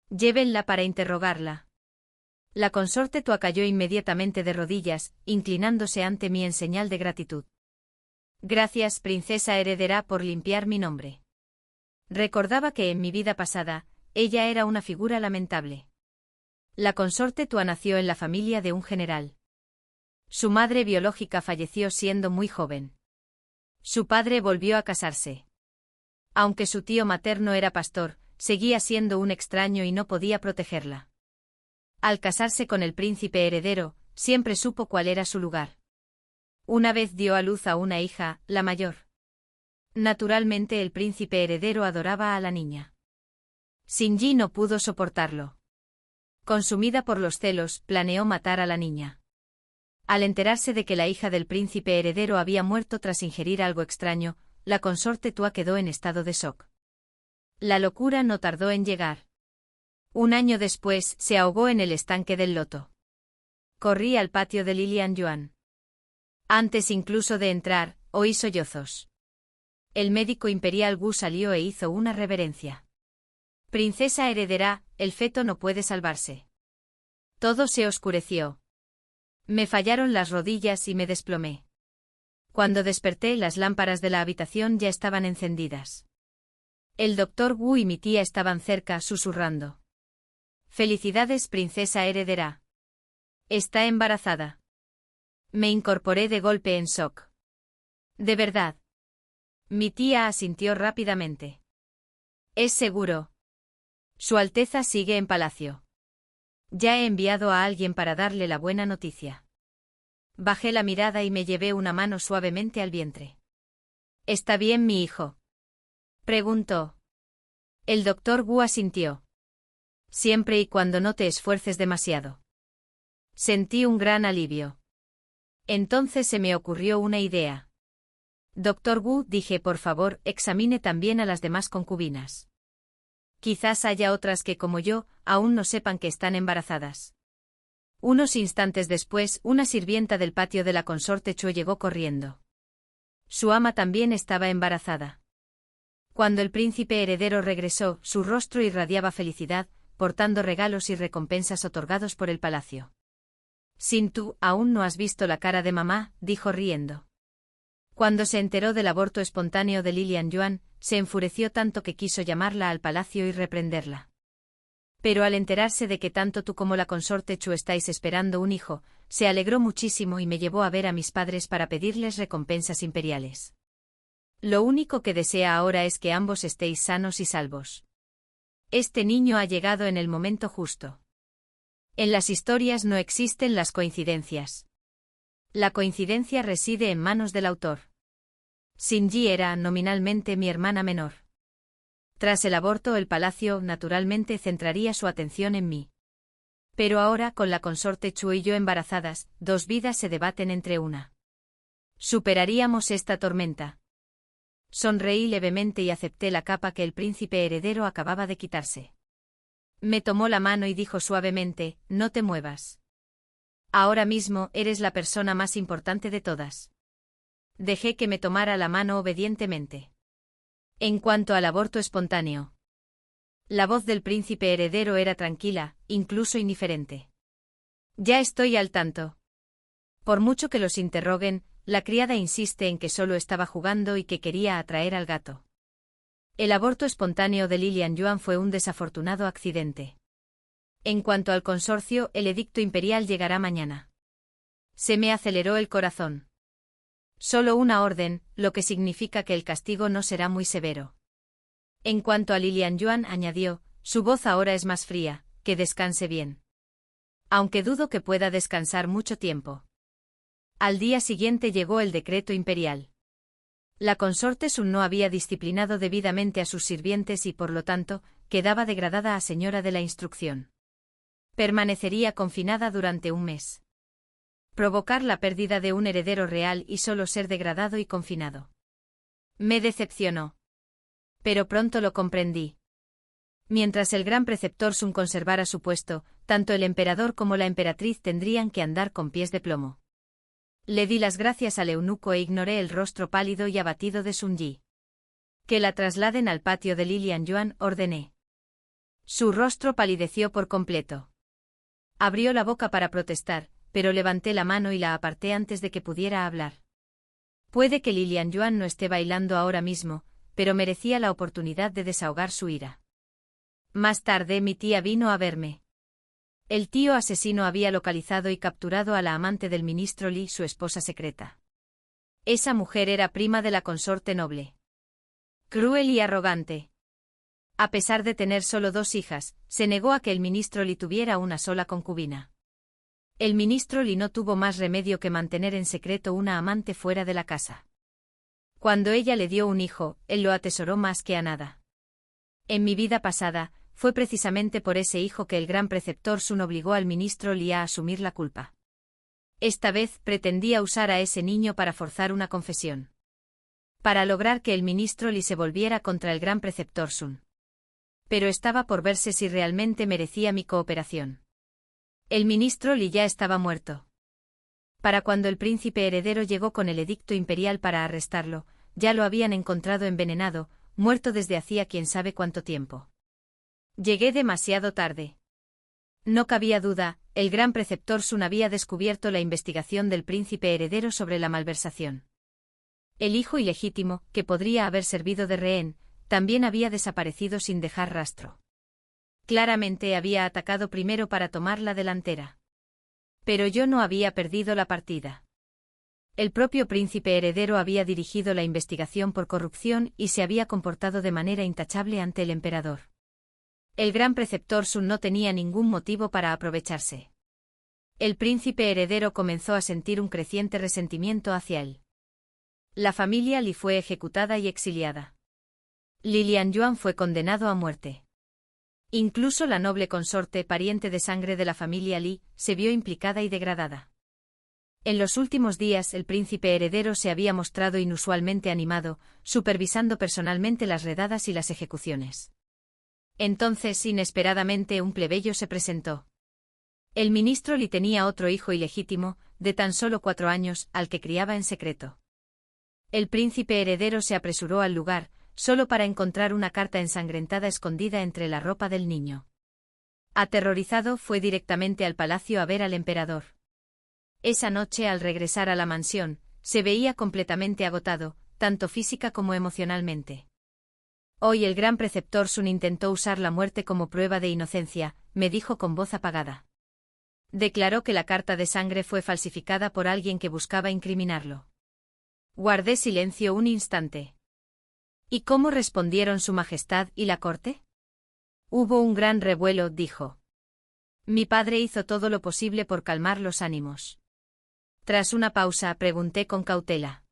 «Llévenla para interrogarla». La consorte Tua cayó inmediatamente de rodillas, inclinándose ante mí en señal de gratitud. «Gracias, princesa heredera, por limpiar mi nombre». Recordaba que en mi vida pasada, ella era una figura lamentable. La consorte Tua nació en la familia de un general. Su madre biológica falleció siendo muy joven. Su padre volvió a casarse. Aunque su tío materno era pastor, seguía siendo un extraño y no podía protegerla. Al casarse con el príncipe heredero, siempre supo cuál era su lugar. Una vez dio a luz a una hija, la mayor. Naturalmente el príncipe heredero adoraba a la niña. Shinji no pudo soportarlo. Consumida por los celos, planeó matar a la niña. Al enterarse de que la hija del príncipe heredero había muerto tras ingerir algo extraño, la consorte Tua quedó en estado de shock. La locura no tardó en llegar. Un año después, se ahogó en el estanque del loto. Corrí al patio de Lilian Yuan. Antes incluso de entrar, oí sollozos. El médico imperial Wu salió e hizo una reverencia. «Princesa heredera, el feto no puede salvarse». Todo se oscureció. Me fallaron las rodillas y me desplomé. Cuando desperté, las lámparas de la habitación ya estaban encendidas. El doctor Wu y mi tía estaban cerca, susurrando. «Felicidades, princesa heredera. Está embarazada». Me incorporé de golpe en shock. «¿De verdad?» Mi tía asintió rápidamente. «Es seguro. Su Alteza sigue en palacio. Ya he enviado a alguien para darle la buena noticia». Bajé la mirada y me llevé una mano suavemente al vientre. ¿Está bien mi hijo?, preguntó. El doctor Wu asintió. Siempre y cuando no te esfuerces demasiado. Sentí un gran alivio. Entonces se me ocurrió una idea. Doctor Wu, dije, por favor, examine también a las demás concubinas. Quizás haya otras que, como yo, aún no sepan que están embarazadas. Unos instantes después, una sirvienta del patio de la consorte Chue llegó corriendo. Su ama también estaba embarazada. Cuando el príncipe heredero regresó, su rostro irradiaba felicidad, portando regalos y recompensas otorgados por el palacio. Sin tú, aún no has visto la cara de mamá, dijo riendo. Cuando se enteró del aborto espontáneo de Lilian Yuan, se enfureció tanto que quiso llamarla al palacio y reprenderla. Pero al enterarse de que tanto tú como la consorte Chu estáis esperando un hijo, se alegró muchísimo y me llevó a ver a mis padres para pedirles recompensas imperiales. Lo único que desea ahora es que ambos estéis sanos y salvos. Este niño ha llegado en el momento justo. En las historias no existen las coincidencias. La coincidencia reside en manos del autor. Xinyi era, nominalmente, mi hermana menor. Tras el aborto, el palacio, naturalmente, centraría su atención en mí. Pero ahora, con la consorte Chu y yo embarazadas, dos vidas se debaten entre una. ¿Superaríamos esta tormenta? Sonreí levemente y acepté la capa que el príncipe heredero acababa de quitarse. Me tomó la mano y dijo suavemente, no te muevas. Ahora mismo eres la persona más importante de todas. Dejé que me tomara la mano obedientemente. En cuanto al aborto espontáneo. La voz del príncipe heredero era tranquila, incluso indiferente. Ya estoy al tanto. Por mucho que los interroguen, la criada insiste en que solo estaba jugando y que quería atraer al gato. El aborto espontáneo de Lilian Yuan fue un desafortunado accidente. En cuanto al consorcio, el edicto imperial llegará mañana. Se me aceleró el corazón. Solo una orden, lo que significa que el castigo no será muy severo. En cuanto a Lilian Yuan, añadió, su voz ahora es más fría, que descanse bien. Aunque dudo que pueda descansar mucho tiempo. Al día siguiente llegó el decreto imperial. La consorte Sun no había disciplinado debidamente a sus sirvientes y por lo tanto, quedaba degradada a señora de la instrucción. Permanecería confinada durante un mes. Provocar la pérdida de un heredero real y solo ser degradado y confinado. Me decepcionó. Pero pronto lo comprendí. Mientras el gran preceptor Sun conservara su puesto, tanto el emperador como la emperatriz tendrían que andar con pies de plomo. Le di las gracias al eunuco e ignoré el rostro pálido y abatido de Sun Yi. Que la trasladen al patio de Lilian Yuan, ordené. Su rostro palideció por completo. Abrió la boca para protestar, pero levanté la mano y la aparté antes de que pudiera hablar. Puede que Lilian Yuan no esté bailando ahora mismo, pero merecía la oportunidad de desahogar su ira. Más tarde mi tía vino a verme. El tío asesino había localizado y capturado a la amante del ministro Li, su esposa secreta. Esa mujer era prima de la consorte noble. Cruel y arrogante. A pesar de tener solo 2 hijas, se negó a que el ministro Li tuviera una sola concubina. El ministro Li no tuvo más remedio que mantener en secreto una amante fuera de la casa. Cuando ella le dio un hijo, él lo atesoró más que a nada. En mi vida pasada, fue precisamente por ese hijo que el gran preceptor Sun obligó al ministro Li a asumir la culpa. Esta vez pretendía usar a ese niño para forzar una confesión. Para lograr que el ministro Li se volviera contra el gran preceptor Sun. Pero estaba por verse si realmente merecía mi cooperación. El ministro Li ya estaba muerto. Para cuando el príncipe heredero llegó con el edicto imperial para arrestarlo, ya lo habían encontrado envenenado, muerto desde hacía quién sabe cuánto tiempo. Llegué demasiado tarde. No cabía duda, el gran preceptor Sun había descubierto la investigación del príncipe heredero sobre la malversación. El hijo ilegítimo, que podría haber servido de rehén, también había desaparecido sin dejar rastro. Claramente había atacado primero para tomar la delantera. Pero yo no había perdido la partida. El propio príncipe heredero había dirigido la investigación por corrupción y se había comportado de manera intachable ante el emperador. El gran preceptor Sun no tenía ningún motivo para aprovecharse. El príncipe heredero comenzó a sentir un creciente resentimiento hacia él. La familia Li fue ejecutada y exiliada. Lilian Yuan fue condenado a muerte. Incluso la noble consorte, pariente de sangre de la familia Li, se vio implicada y degradada. En los últimos días el príncipe heredero se había mostrado inusualmente animado, supervisando personalmente las redadas y las ejecuciones. Entonces, inesperadamente, un plebeyo se presentó. El ministro Li tenía otro hijo ilegítimo, de tan solo 4 años, al que criaba en secreto. El príncipe heredero se apresuró al lugar, solo para encontrar una carta ensangrentada escondida entre la ropa del niño. Aterrorizado, fue directamente al palacio a ver al emperador. Esa noche, al regresar a la mansión, se veía completamente agotado, tanto física como emocionalmente. Hoy el gran preceptor Sun intentó usar la muerte como prueba de inocencia, me dijo con voz apagada. Declaró que la carta de sangre fue falsificada por alguien que buscaba incriminarlo. Guardé silencio un instante. ¿Y cómo respondieron Su Majestad y la corte? Hubo un gran revuelo, dijo. Mi padre hizo todo lo posible por calmar los ánimos. Tras una pausa, pregunté con cautela.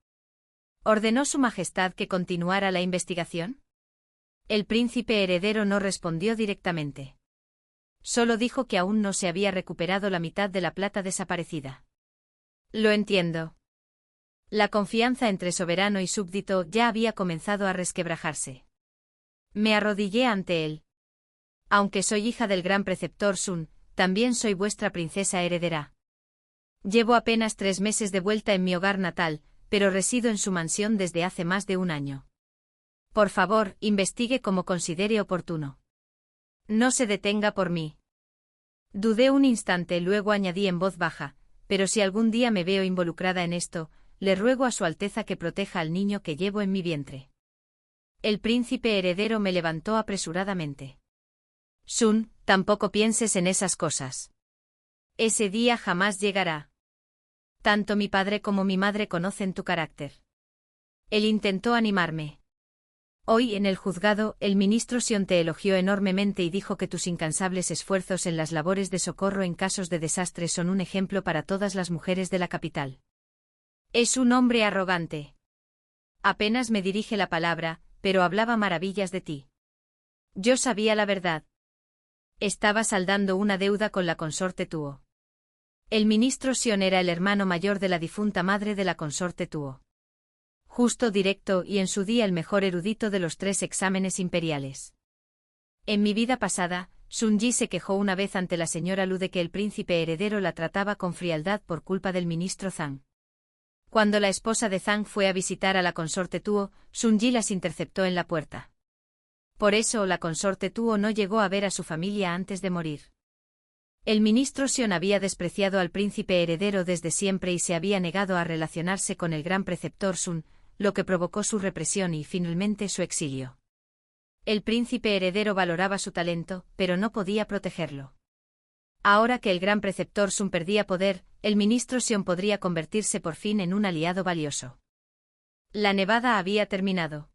¿Ordenó Su Majestad que continuara la investigación? El príncipe heredero no respondió directamente. Solo dijo que aún no se había recuperado la mitad de la plata desaparecida. Lo entiendo. La confianza entre soberano y súbdito ya había comenzado a resquebrajarse. Me arrodillé ante él. Aunque soy hija del gran preceptor Sun, también soy vuestra princesa heredera. Llevo apenas 3 meses de vuelta en mi hogar natal, pero resido en su mansión desde hace más de un año. Por favor, investigue como considere oportuno. No se detenga por mí. Dudé un instante, luego añadí en voz baja, pero si algún día me veo involucrada en esto, le ruego a Su Alteza que proteja al niño que llevo en mi vientre. El príncipe heredero me levantó apresuradamente. Sun, tampoco pienses en esas cosas. Ese día jamás llegará. Tanto mi padre como mi madre conocen tu carácter. Él intentó animarme. Hoy en el juzgado, el ministro Sion te elogió enormemente y dijo que tus incansables esfuerzos en las labores de socorro en casos de desastre son un ejemplo para todas las mujeres de la capital. Es un hombre arrogante. Apenas me dirige la palabra, pero hablaba maravillas de ti. Yo sabía la verdad. Estaba saldando una deuda con la consorte Tuo. El ministro Sion era el hermano mayor de la difunta madre de la consorte Tuo. Justo, directo y en su día el mejor erudito de los 3 exámenes imperiales. En mi vida pasada, Sun Yi se quejó una vez ante la señora Lu de que el príncipe heredero la trataba con frialdad por culpa del ministro Zhang. Cuando la esposa de Zhang fue a visitar a la consorte Tuo, Sun Yi las interceptó en la puerta. Por eso la consorte Tuo no llegó a ver a su familia antes de morir. El ministro Sion había despreciado al príncipe heredero desde siempre y se había negado a relacionarse con el gran preceptor Sun, lo que provocó su represión y finalmente su exilio. El príncipe heredero valoraba su talento, pero no podía protegerlo. Ahora que el gran preceptor Sun perdía poder, el ministro Sion podría convertirse por fin en un aliado valioso. La nevada había terminado.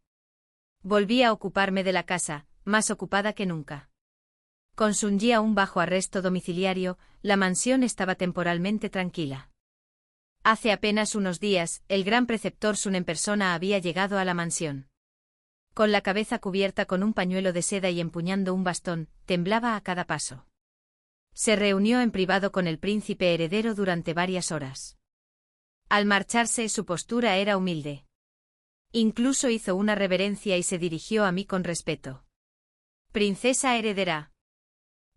Volví a ocuparme de la casa, más ocupada que nunca. Con Sun Yi aún bajo arresto domiciliario, la mansión estaba temporalmente tranquila. Hace apenas unos días, el gran preceptor Sun en persona había llegado a la mansión. Con la cabeza cubierta con un pañuelo de seda y empuñando un bastón, temblaba a cada paso. Se reunió en privado con el príncipe heredero durante varias horas. Al marcharse, su postura era humilde. Incluso hizo una reverencia y se dirigió a mí con respeto. Princesa heredera.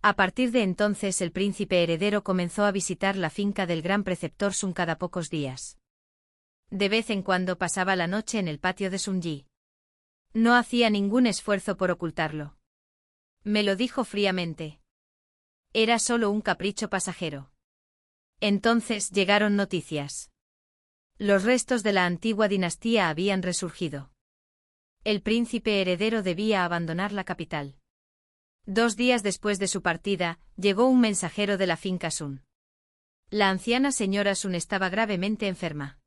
A partir de entonces el príncipe heredero comenzó a visitar la finca del gran preceptor Sun cada pocos días. De vez en cuando pasaba la noche en el patio de Sun Yi. No hacía ningún esfuerzo por ocultarlo. Me lo dijo fríamente. Era solo un capricho pasajero. Entonces llegaron noticias. Los restos de la antigua dinastía habían resurgido. El príncipe heredero debía abandonar la capital. 2 días después de su partida, llegó un mensajero de la finca Sun. La anciana señora Sun estaba gravemente enferma.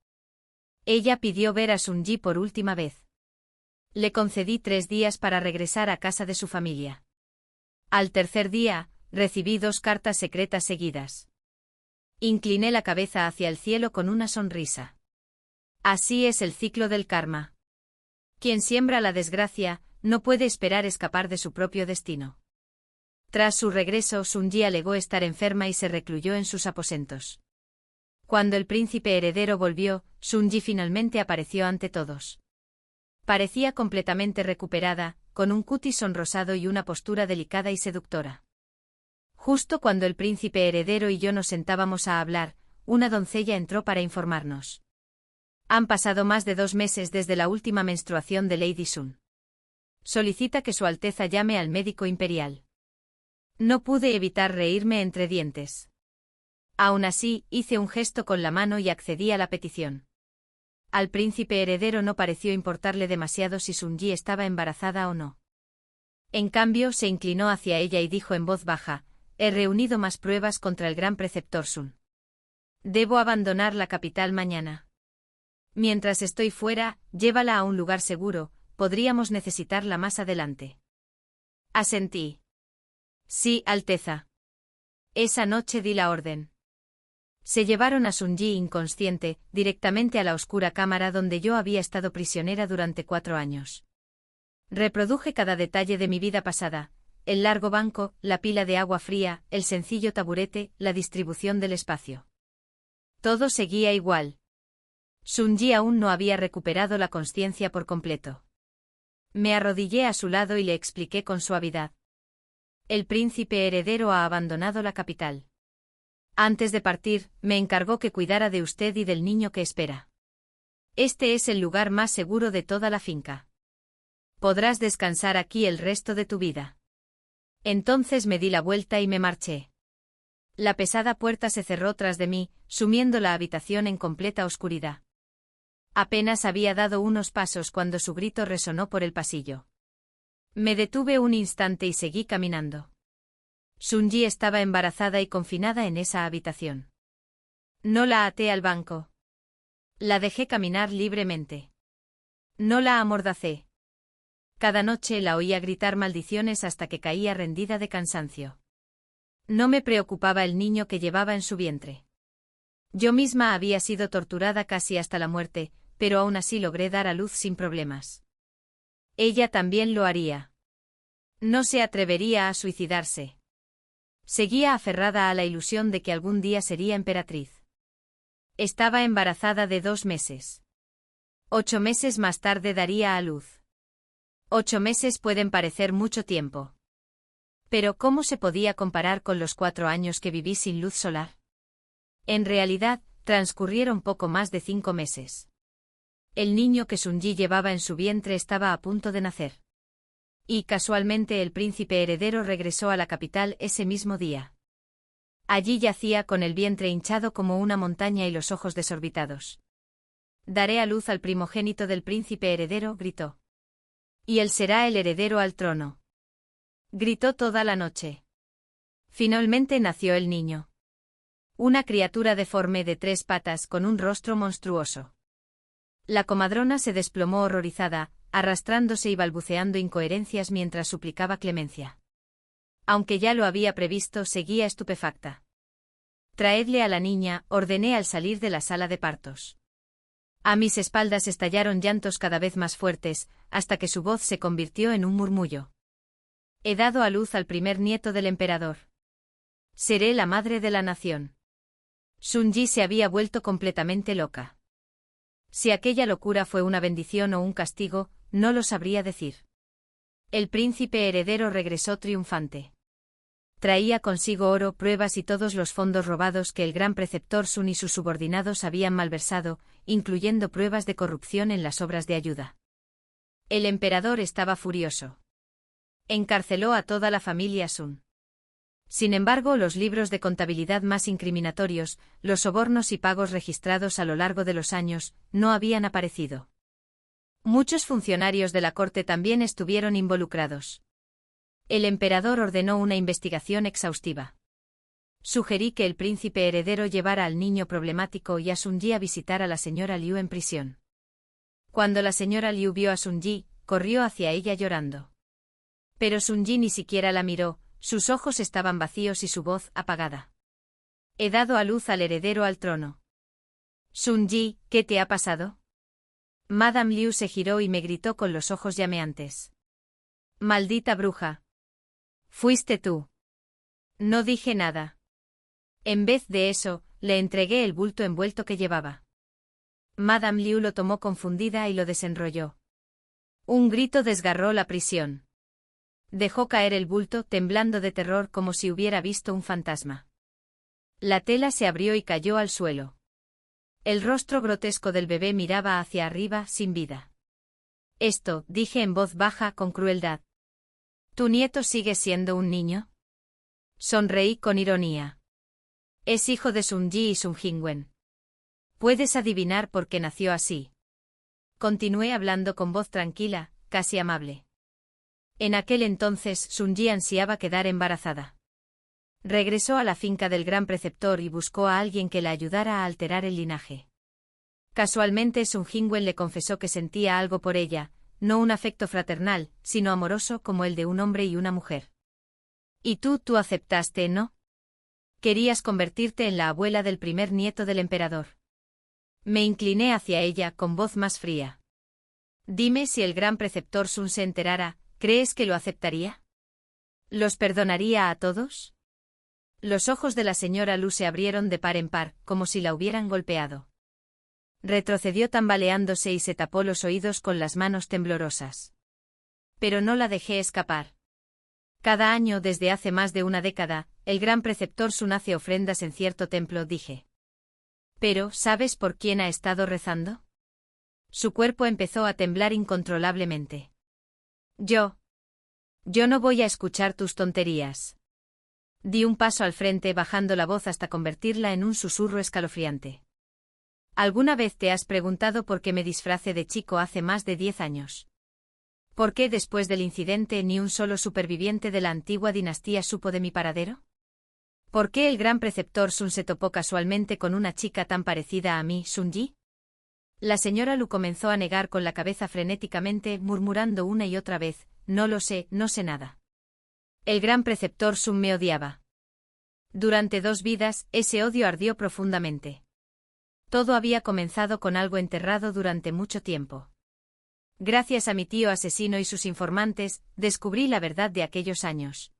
Ella pidió ver a Sun Yi por última vez. Le concedí 3 días para regresar a casa de su familia. Al tercer día, recibí 2 cartas secretas seguidas. Incliné la cabeza hacia el cielo con una sonrisa. Así es el ciclo del karma. Quien siembra la desgracia, no puede esperar escapar de su propio destino. Tras su regreso, Sun-Yi alegó estar enferma y se recluyó en sus aposentos. Cuando el príncipe heredero volvió, Sun-Yi finalmente apareció ante todos. Parecía completamente recuperada, con un cutis sonrosado y una postura delicada y seductora. Justo cuando el príncipe heredero y yo nos sentábamos a hablar, una doncella entró para informarnos. Han pasado más de 2 meses desde la última menstruación de Lady Sun. Solicita que Su Alteza llame al médico imperial. No pude evitar reírme entre dientes. Aún así, hice un gesto con la mano y accedí a la petición. Al príncipe heredero no pareció importarle demasiado si Sun-Yi estaba embarazada o no. En cambio, se inclinó hacia ella y dijo en voz baja: he reunido más pruebas contra el gran preceptor Sun. Debo abandonar la capital mañana. Mientras estoy fuera, llévala a un lugar seguro, podríamos necesitarla más adelante. Asentí. Sí, Alteza. Esa noche di la orden. Se llevaron a Sun-Yi inconsciente, directamente a la oscura cámara donde yo había estado prisionera durante 4 años. Reproduje cada detalle de mi vida pasada: el largo banco, la pila de agua fría, el sencillo taburete, la distribución del espacio. Todo seguía igual. Sun-Yi aún no había recuperado la consciencia por completo. Me arrodillé a su lado y le expliqué con suavidad. El príncipe heredero ha abandonado la capital. Antes de partir, me encargó que cuidara de usted y del niño que espera. Este es el lugar más seguro de toda la finca. Podrás descansar aquí el resto de tu vida. Entonces me di la vuelta y me marché. La pesada puerta se cerró tras de mí, sumiendo la habitación en completa oscuridad. Apenas había dado unos pasos cuando su grito resonó por el pasillo. Me detuve un instante y seguí caminando. Sun-Yi estaba embarazada y confinada en esa habitación. No la até al banco. La dejé caminar libremente. No la amordacé. Cada noche la oía gritar maldiciones hasta que caía rendida de cansancio. No me preocupaba el niño que llevaba en su vientre. Yo misma había sido torturada casi hasta la muerte, pero aún así logré dar a luz sin problemas. Ella también lo haría. No se atrevería a suicidarse. Seguía aferrada a la ilusión de que algún día sería emperatriz. Estaba embarazada de 2 meses. 8 meses más tarde daría a luz. 8 meses pueden parecer mucho tiempo. Pero ¿cómo se podía comparar con los 4 años que viví sin luz solar? En realidad, transcurrieron poco más de 5 meses. El niño que Sun-Yi llevaba en su vientre estaba a punto de nacer. Y casualmente el príncipe heredero regresó a la capital ese mismo día. Allí yacía con el vientre hinchado como una montaña y los ojos desorbitados. Daré a luz al primogénito del príncipe heredero, gritó. Y él será el heredero al trono. Gritó toda la noche. Finalmente nació el niño. Una criatura deforme de 3 patas con un rostro monstruoso. La comadrona se desplomó horrorizada, arrastrándose y balbuceando incoherencias mientras suplicaba clemencia. Aunque ya lo había previsto, seguía estupefacta. Traedle a la niña, ordené al salir de la sala de partos. A mis espaldas estallaron llantos cada vez más fuertes, hasta que su voz se convirtió en un murmullo. He dado a luz al primer nieto del emperador. Seré la madre de la nación. Sun-Yi se había vuelto completamente loca. Si aquella locura fue una bendición o un castigo, no lo sabría decir. El príncipe heredero regresó triunfante. Traía consigo oro, pruebas y todos los fondos robados que el gran preceptor Sun y sus subordinados habían malversado, incluyendo pruebas de corrupción en las obras de ayuda. El emperador estaba furioso. Encarceló a toda la familia Sun. Sin embargo, los libros de contabilidad más incriminatorios, los sobornos y pagos registrados a lo largo de los años, no habían aparecido. Muchos funcionarios de la corte también estuvieron involucrados. El emperador ordenó una investigación exhaustiva. Sugerí que el príncipe heredero llevara al niño problemático y a Sun-Yi a visitar a la señora Liu en prisión. Cuando la señora Liu vio a Sun-Yi, corrió hacia ella llorando. Pero Sun-Yi ni siquiera la miró, sus ojos estaban vacíos y su voz apagada. He dado a luz al heredero al trono. Sun-Yi, ¿qué te ha pasado? Madame Liu se giró y me gritó con los ojos llameantes. «¡Maldita bruja! Fuiste tú». No dije nada. En vez de eso, le entregué el bulto envuelto que llevaba. Madame Liu lo tomó confundida y lo desenrolló. Un grito desgarró la prisión. Dejó caer el bulto, temblando de terror como si hubiera visto un fantasma. La tela se abrió y cayó al suelo. El rostro grotesco del bebé miraba hacia arriba, sin vida. «Esto», dije en voz baja con crueldad. «¿Tu nieto sigue siendo un niño?» Sonreí con ironía. «Es hijo de Sun Yi y Sun Jingwen. Puedes adivinar por qué nació así». Continué hablando con voz tranquila, casi amable. En aquel entonces Sun Yi ansiaba quedar embarazada. Regresó a la finca del gran preceptor y buscó a alguien que la ayudara a alterar el linaje. Casualmente Sun Jingwen le confesó que sentía algo por ella, no un afecto fraternal, sino amoroso como el de un hombre y una mujer. «¿Y tú aceptaste, no? Querías convertirte en la abuela del primer nieto del emperador». Me incliné hacia ella con voz más fría. «Dime, si el gran preceptor Sun se enterara, ¿crees que lo aceptaría? ¿Los perdonaría a todos?» Los ojos de la señora Lu se abrieron de par en par, como si la hubieran golpeado. Retrocedió tambaleándose y se tapó los oídos con las manos temblorosas. Pero no la dejé escapar. «Cada año desde hace más de una década, el gran preceptor Sun hace ofrendas en cierto templo», dije. «Pero, ¿sabes por quién ha estado rezando?» Su cuerpo empezó a temblar incontrolablemente. «Yo no voy a escuchar tus tonterías». Di un paso al frente, bajando la voz hasta convertirla en un susurro escalofriante. ¿Alguna vez te has preguntado por qué me disfracé de chico hace más de 10 años? ¿Por qué después del incidente ni un solo superviviente de la antigua dinastía supo de mi paradero? ¿Por qué el gran preceptor Sun se topó casualmente con una chica tan parecida a mí, Sun Yi? La señora Lu comenzó a negar con la cabeza frenéticamente, murmurando una y otra vez: «No lo sé, no sé nada». El gran preceptor Sun me odiaba. Durante 2 vidas, ese odio ardió profundamente. Todo había comenzado con algo enterrado durante mucho tiempo. Gracias a mi tío asesino y sus informantes, descubrí la verdad de aquellos años.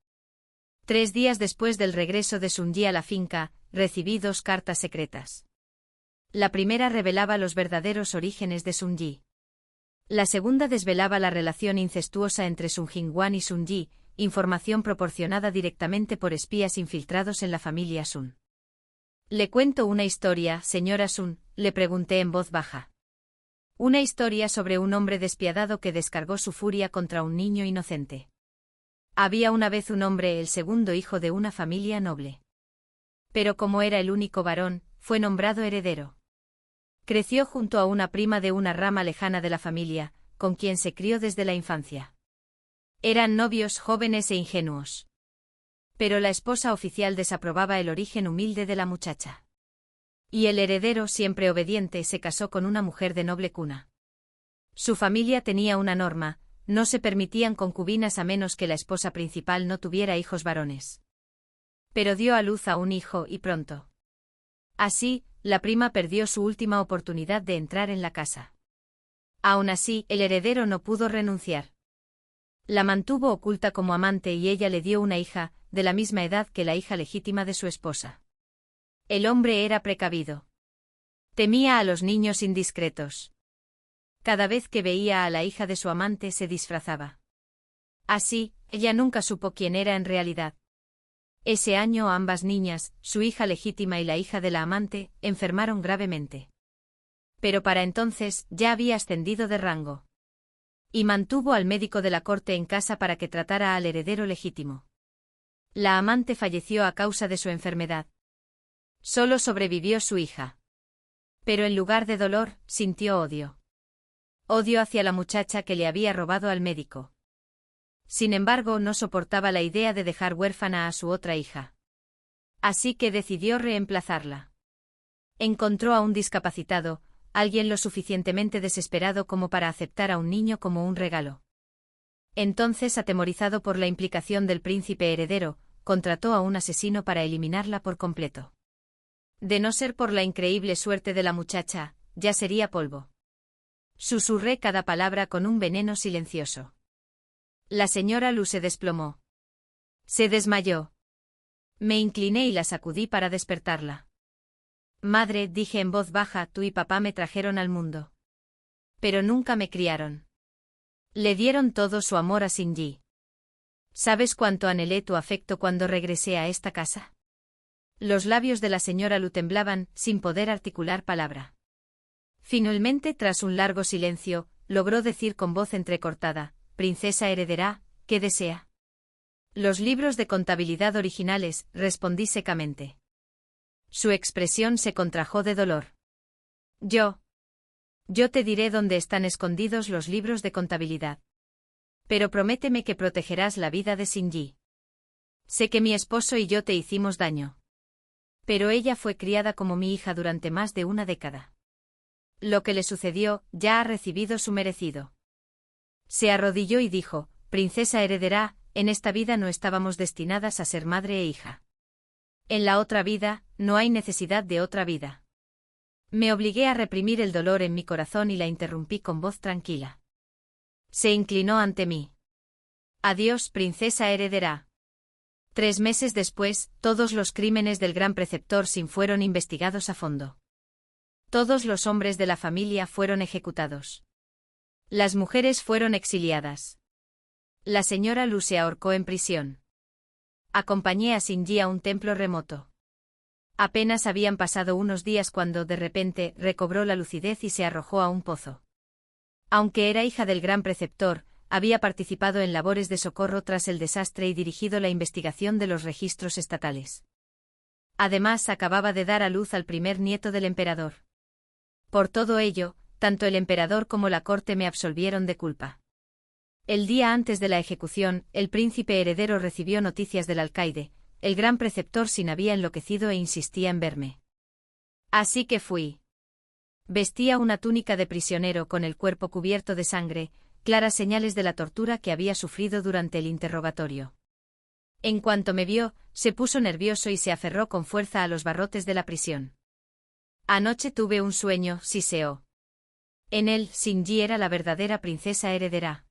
3 días después del regreso de Sun Yi a la finca, recibí 2 cartas secretas. La primera revelaba los verdaderos orígenes de Sun Yi. La segunda desvelaba la relación incestuosa entre Sun Jingwan y Sun Yi, información proporcionada directamente por espías infiltrados en la familia Sun. «¿Le cuento una historia, señora Sun?», le pregunté en voz baja. «Una historia sobre un hombre despiadado que descargó su furia contra un niño inocente. Había una vez un hombre, el segundo hijo de una familia noble. Pero como era el único varón, fue nombrado heredero. Creció junto a una prima de una rama lejana de la familia, con quien se crió desde la infancia. Eran novios jóvenes e ingenuos. Pero la esposa oficial desaprobaba el origen humilde de la muchacha. Y el heredero, siempre obediente, se casó con una mujer de noble cuna. Su familia tenía una norma: no se permitían concubinas a menos que la esposa principal no tuviera hijos varones. Pero dio a luz a un hijo, y pronto. Así, la prima perdió su última oportunidad de entrar en la casa. Aún así, el heredero no pudo renunciar. La mantuvo oculta como amante y ella le dio una hija, de la misma edad que la hija legítima de su esposa. El hombre era precavido. Temía a los niños indiscretos. Cada vez que veía a la hija de su amante se disfrazaba. Así, ella nunca supo quién era en realidad. Ese año ambas niñas, su hija legítima y la hija de la amante, enfermaron gravemente. Pero para entonces ya había ascendido de rango. Y mantuvo al médico de la corte en casa para que tratara al heredero legítimo. La amante falleció a causa de su enfermedad. Solo sobrevivió su hija. Pero en lugar de dolor, sintió odio. Odio hacia la muchacha que le había robado al médico. Sin embargo, no soportaba la idea de dejar huérfana a su otra hija. Así que decidió reemplazarla. Encontró a un discapacitado, alguien lo suficientemente desesperado como para aceptar a un niño como un regalo. Entonces, atemorizado por la implicación del príncipe heredero, contrató a un asesino para eliminarla por completo. De no ser por la increíble suerte de la muchacha, ya sería polvo. Susurré cada palabra con un veneno silencioso. La señora Lu se desplomó. Se desmayó. Me incliné y la sacudí para despertarla. Madre, dije en voz baja, tú y papá me trajeron al mundo. Pero nunca me criaron. Le dieron todo su amor a Shinji. ¿Sabes cuánto anhelé tu afecto cuando regresé a esta casa? Los labios de la señora Lu temblaban, sin poder articular palabra. Finalmente, tras un largo silencio, logró decir con voz entrecortada, «Princesa heredera, ¿qué desea?» Los libros de contabilidad originales, respondí secamente. Su expresión se contrajo de dolor. Yo te diré dónde están escondidos los libros de contabilidad. Pero prométeme que protegerás la vida de Shinji. Sé que mi esposo y yo te hicimos daño. Pero ella fue criada como mi hija durante más de una década. Lo que le sucedió, ya ha recibido su merecido. Se arrodilló y dijo, «Princesa heredera, en esta vida no estábamos destinadas a ser madre e hija. En la otra vida, no hay necesidad de otra vida». Me obligué a reprimir el dolor en mi corazón y la interrumpí con voz tranquila. Se inclinó ante mí. «Adiós, princesa heredera». 3 meses después, todos los crímenes del gran preceptor Sin fueron investigados a fondo. Todos los hombres de la familia fueron ejecutados. Las mujeres fueron exiliadas. La señora Lu se ahorcó en prisión. Acompañé a Shinji a un templo remoto. Apenas habían pasado unos días cuando, de repente, recobró la lucidez y se arrojó a un pozo. Aunque era hija del gran preceptor, había participado en labores de socorro tras el desastre y dirigido la investigación de los registros estatales. Además, acababa de dar a luz al primer nieto del emperador. Por todo ello, tanto el emperador como la corte me absolvieron de culpa. El día antes de la ejecución, el príncipe heredero recibió noticias del alcaide. El gran preceptor Sin había enloquecido e insistía en verme. Así que fui. Vestía una túnica de prisionero con el cuerpo cubierto de sangre, claras señales de la tortura que había sufrido durante el interrogatorio. En cuanto me vio, se puso nervioso y se aferró con fuerza a los barrotes de la prisión. Anoche tuve un sueño, siseó. En él, Shinji era la verdadera princesa heredera.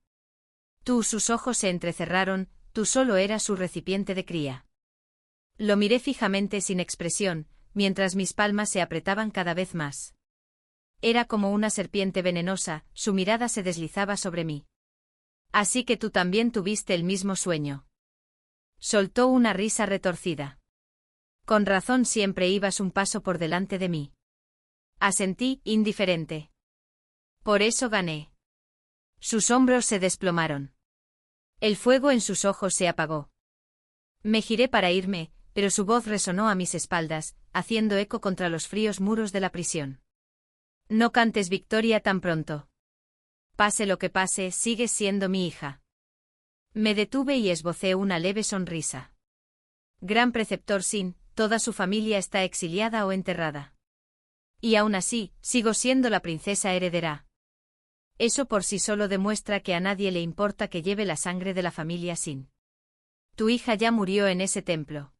Sus ojos se entrecerraron, tú solo eras su recipiente de cría. Lo miré fijamente sin expresión, mientras mis palmas se apretaban cada vez más. Era como una serpiente venenosa, su mirada se deslizaba sobre mí. Así que tú también tuviste el mismo sueño. Soltó una risa retorcida. Con razón siempre ibas un paso por delante de mí. Asentí, indiferente. Por eso gané. Sus hombros se desplomaron. El fuego en sus ojos se apagó. Me giré para irme, pero su voz resonó a mis espaldas, haciendo eco contra los fríos muros de la prisión. No cantes victoria tan pronto. Pase lo que pase, sigues siendo mi hija. Me detuve y esbocé una leve sonrisa. Gran preceptor Sin, toda su familia está exiliada o enterrada. Y aún así, sigo siendo la princesa heredera. Eso por sí solo demuestra que a nadie le importa que lleve la sangre de la familia Sin. Tu hija ya murió en ese templo.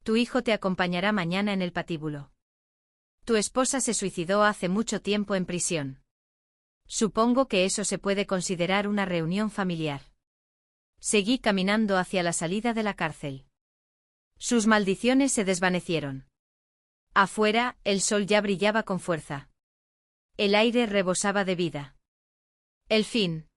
Tu hijo te acompañará mañana en el patíbulo. Tu esposa se suicidó hace mucho tiempo en prisión. Supongo que eso se puede considerar una reunión familiar. Seguí caminando hacia la salida de la cárcel. Sus maldiciones se desvanecieron. Afuera, el sol ya brillaba con fuerza. El aire rebosaba de vida. El fin.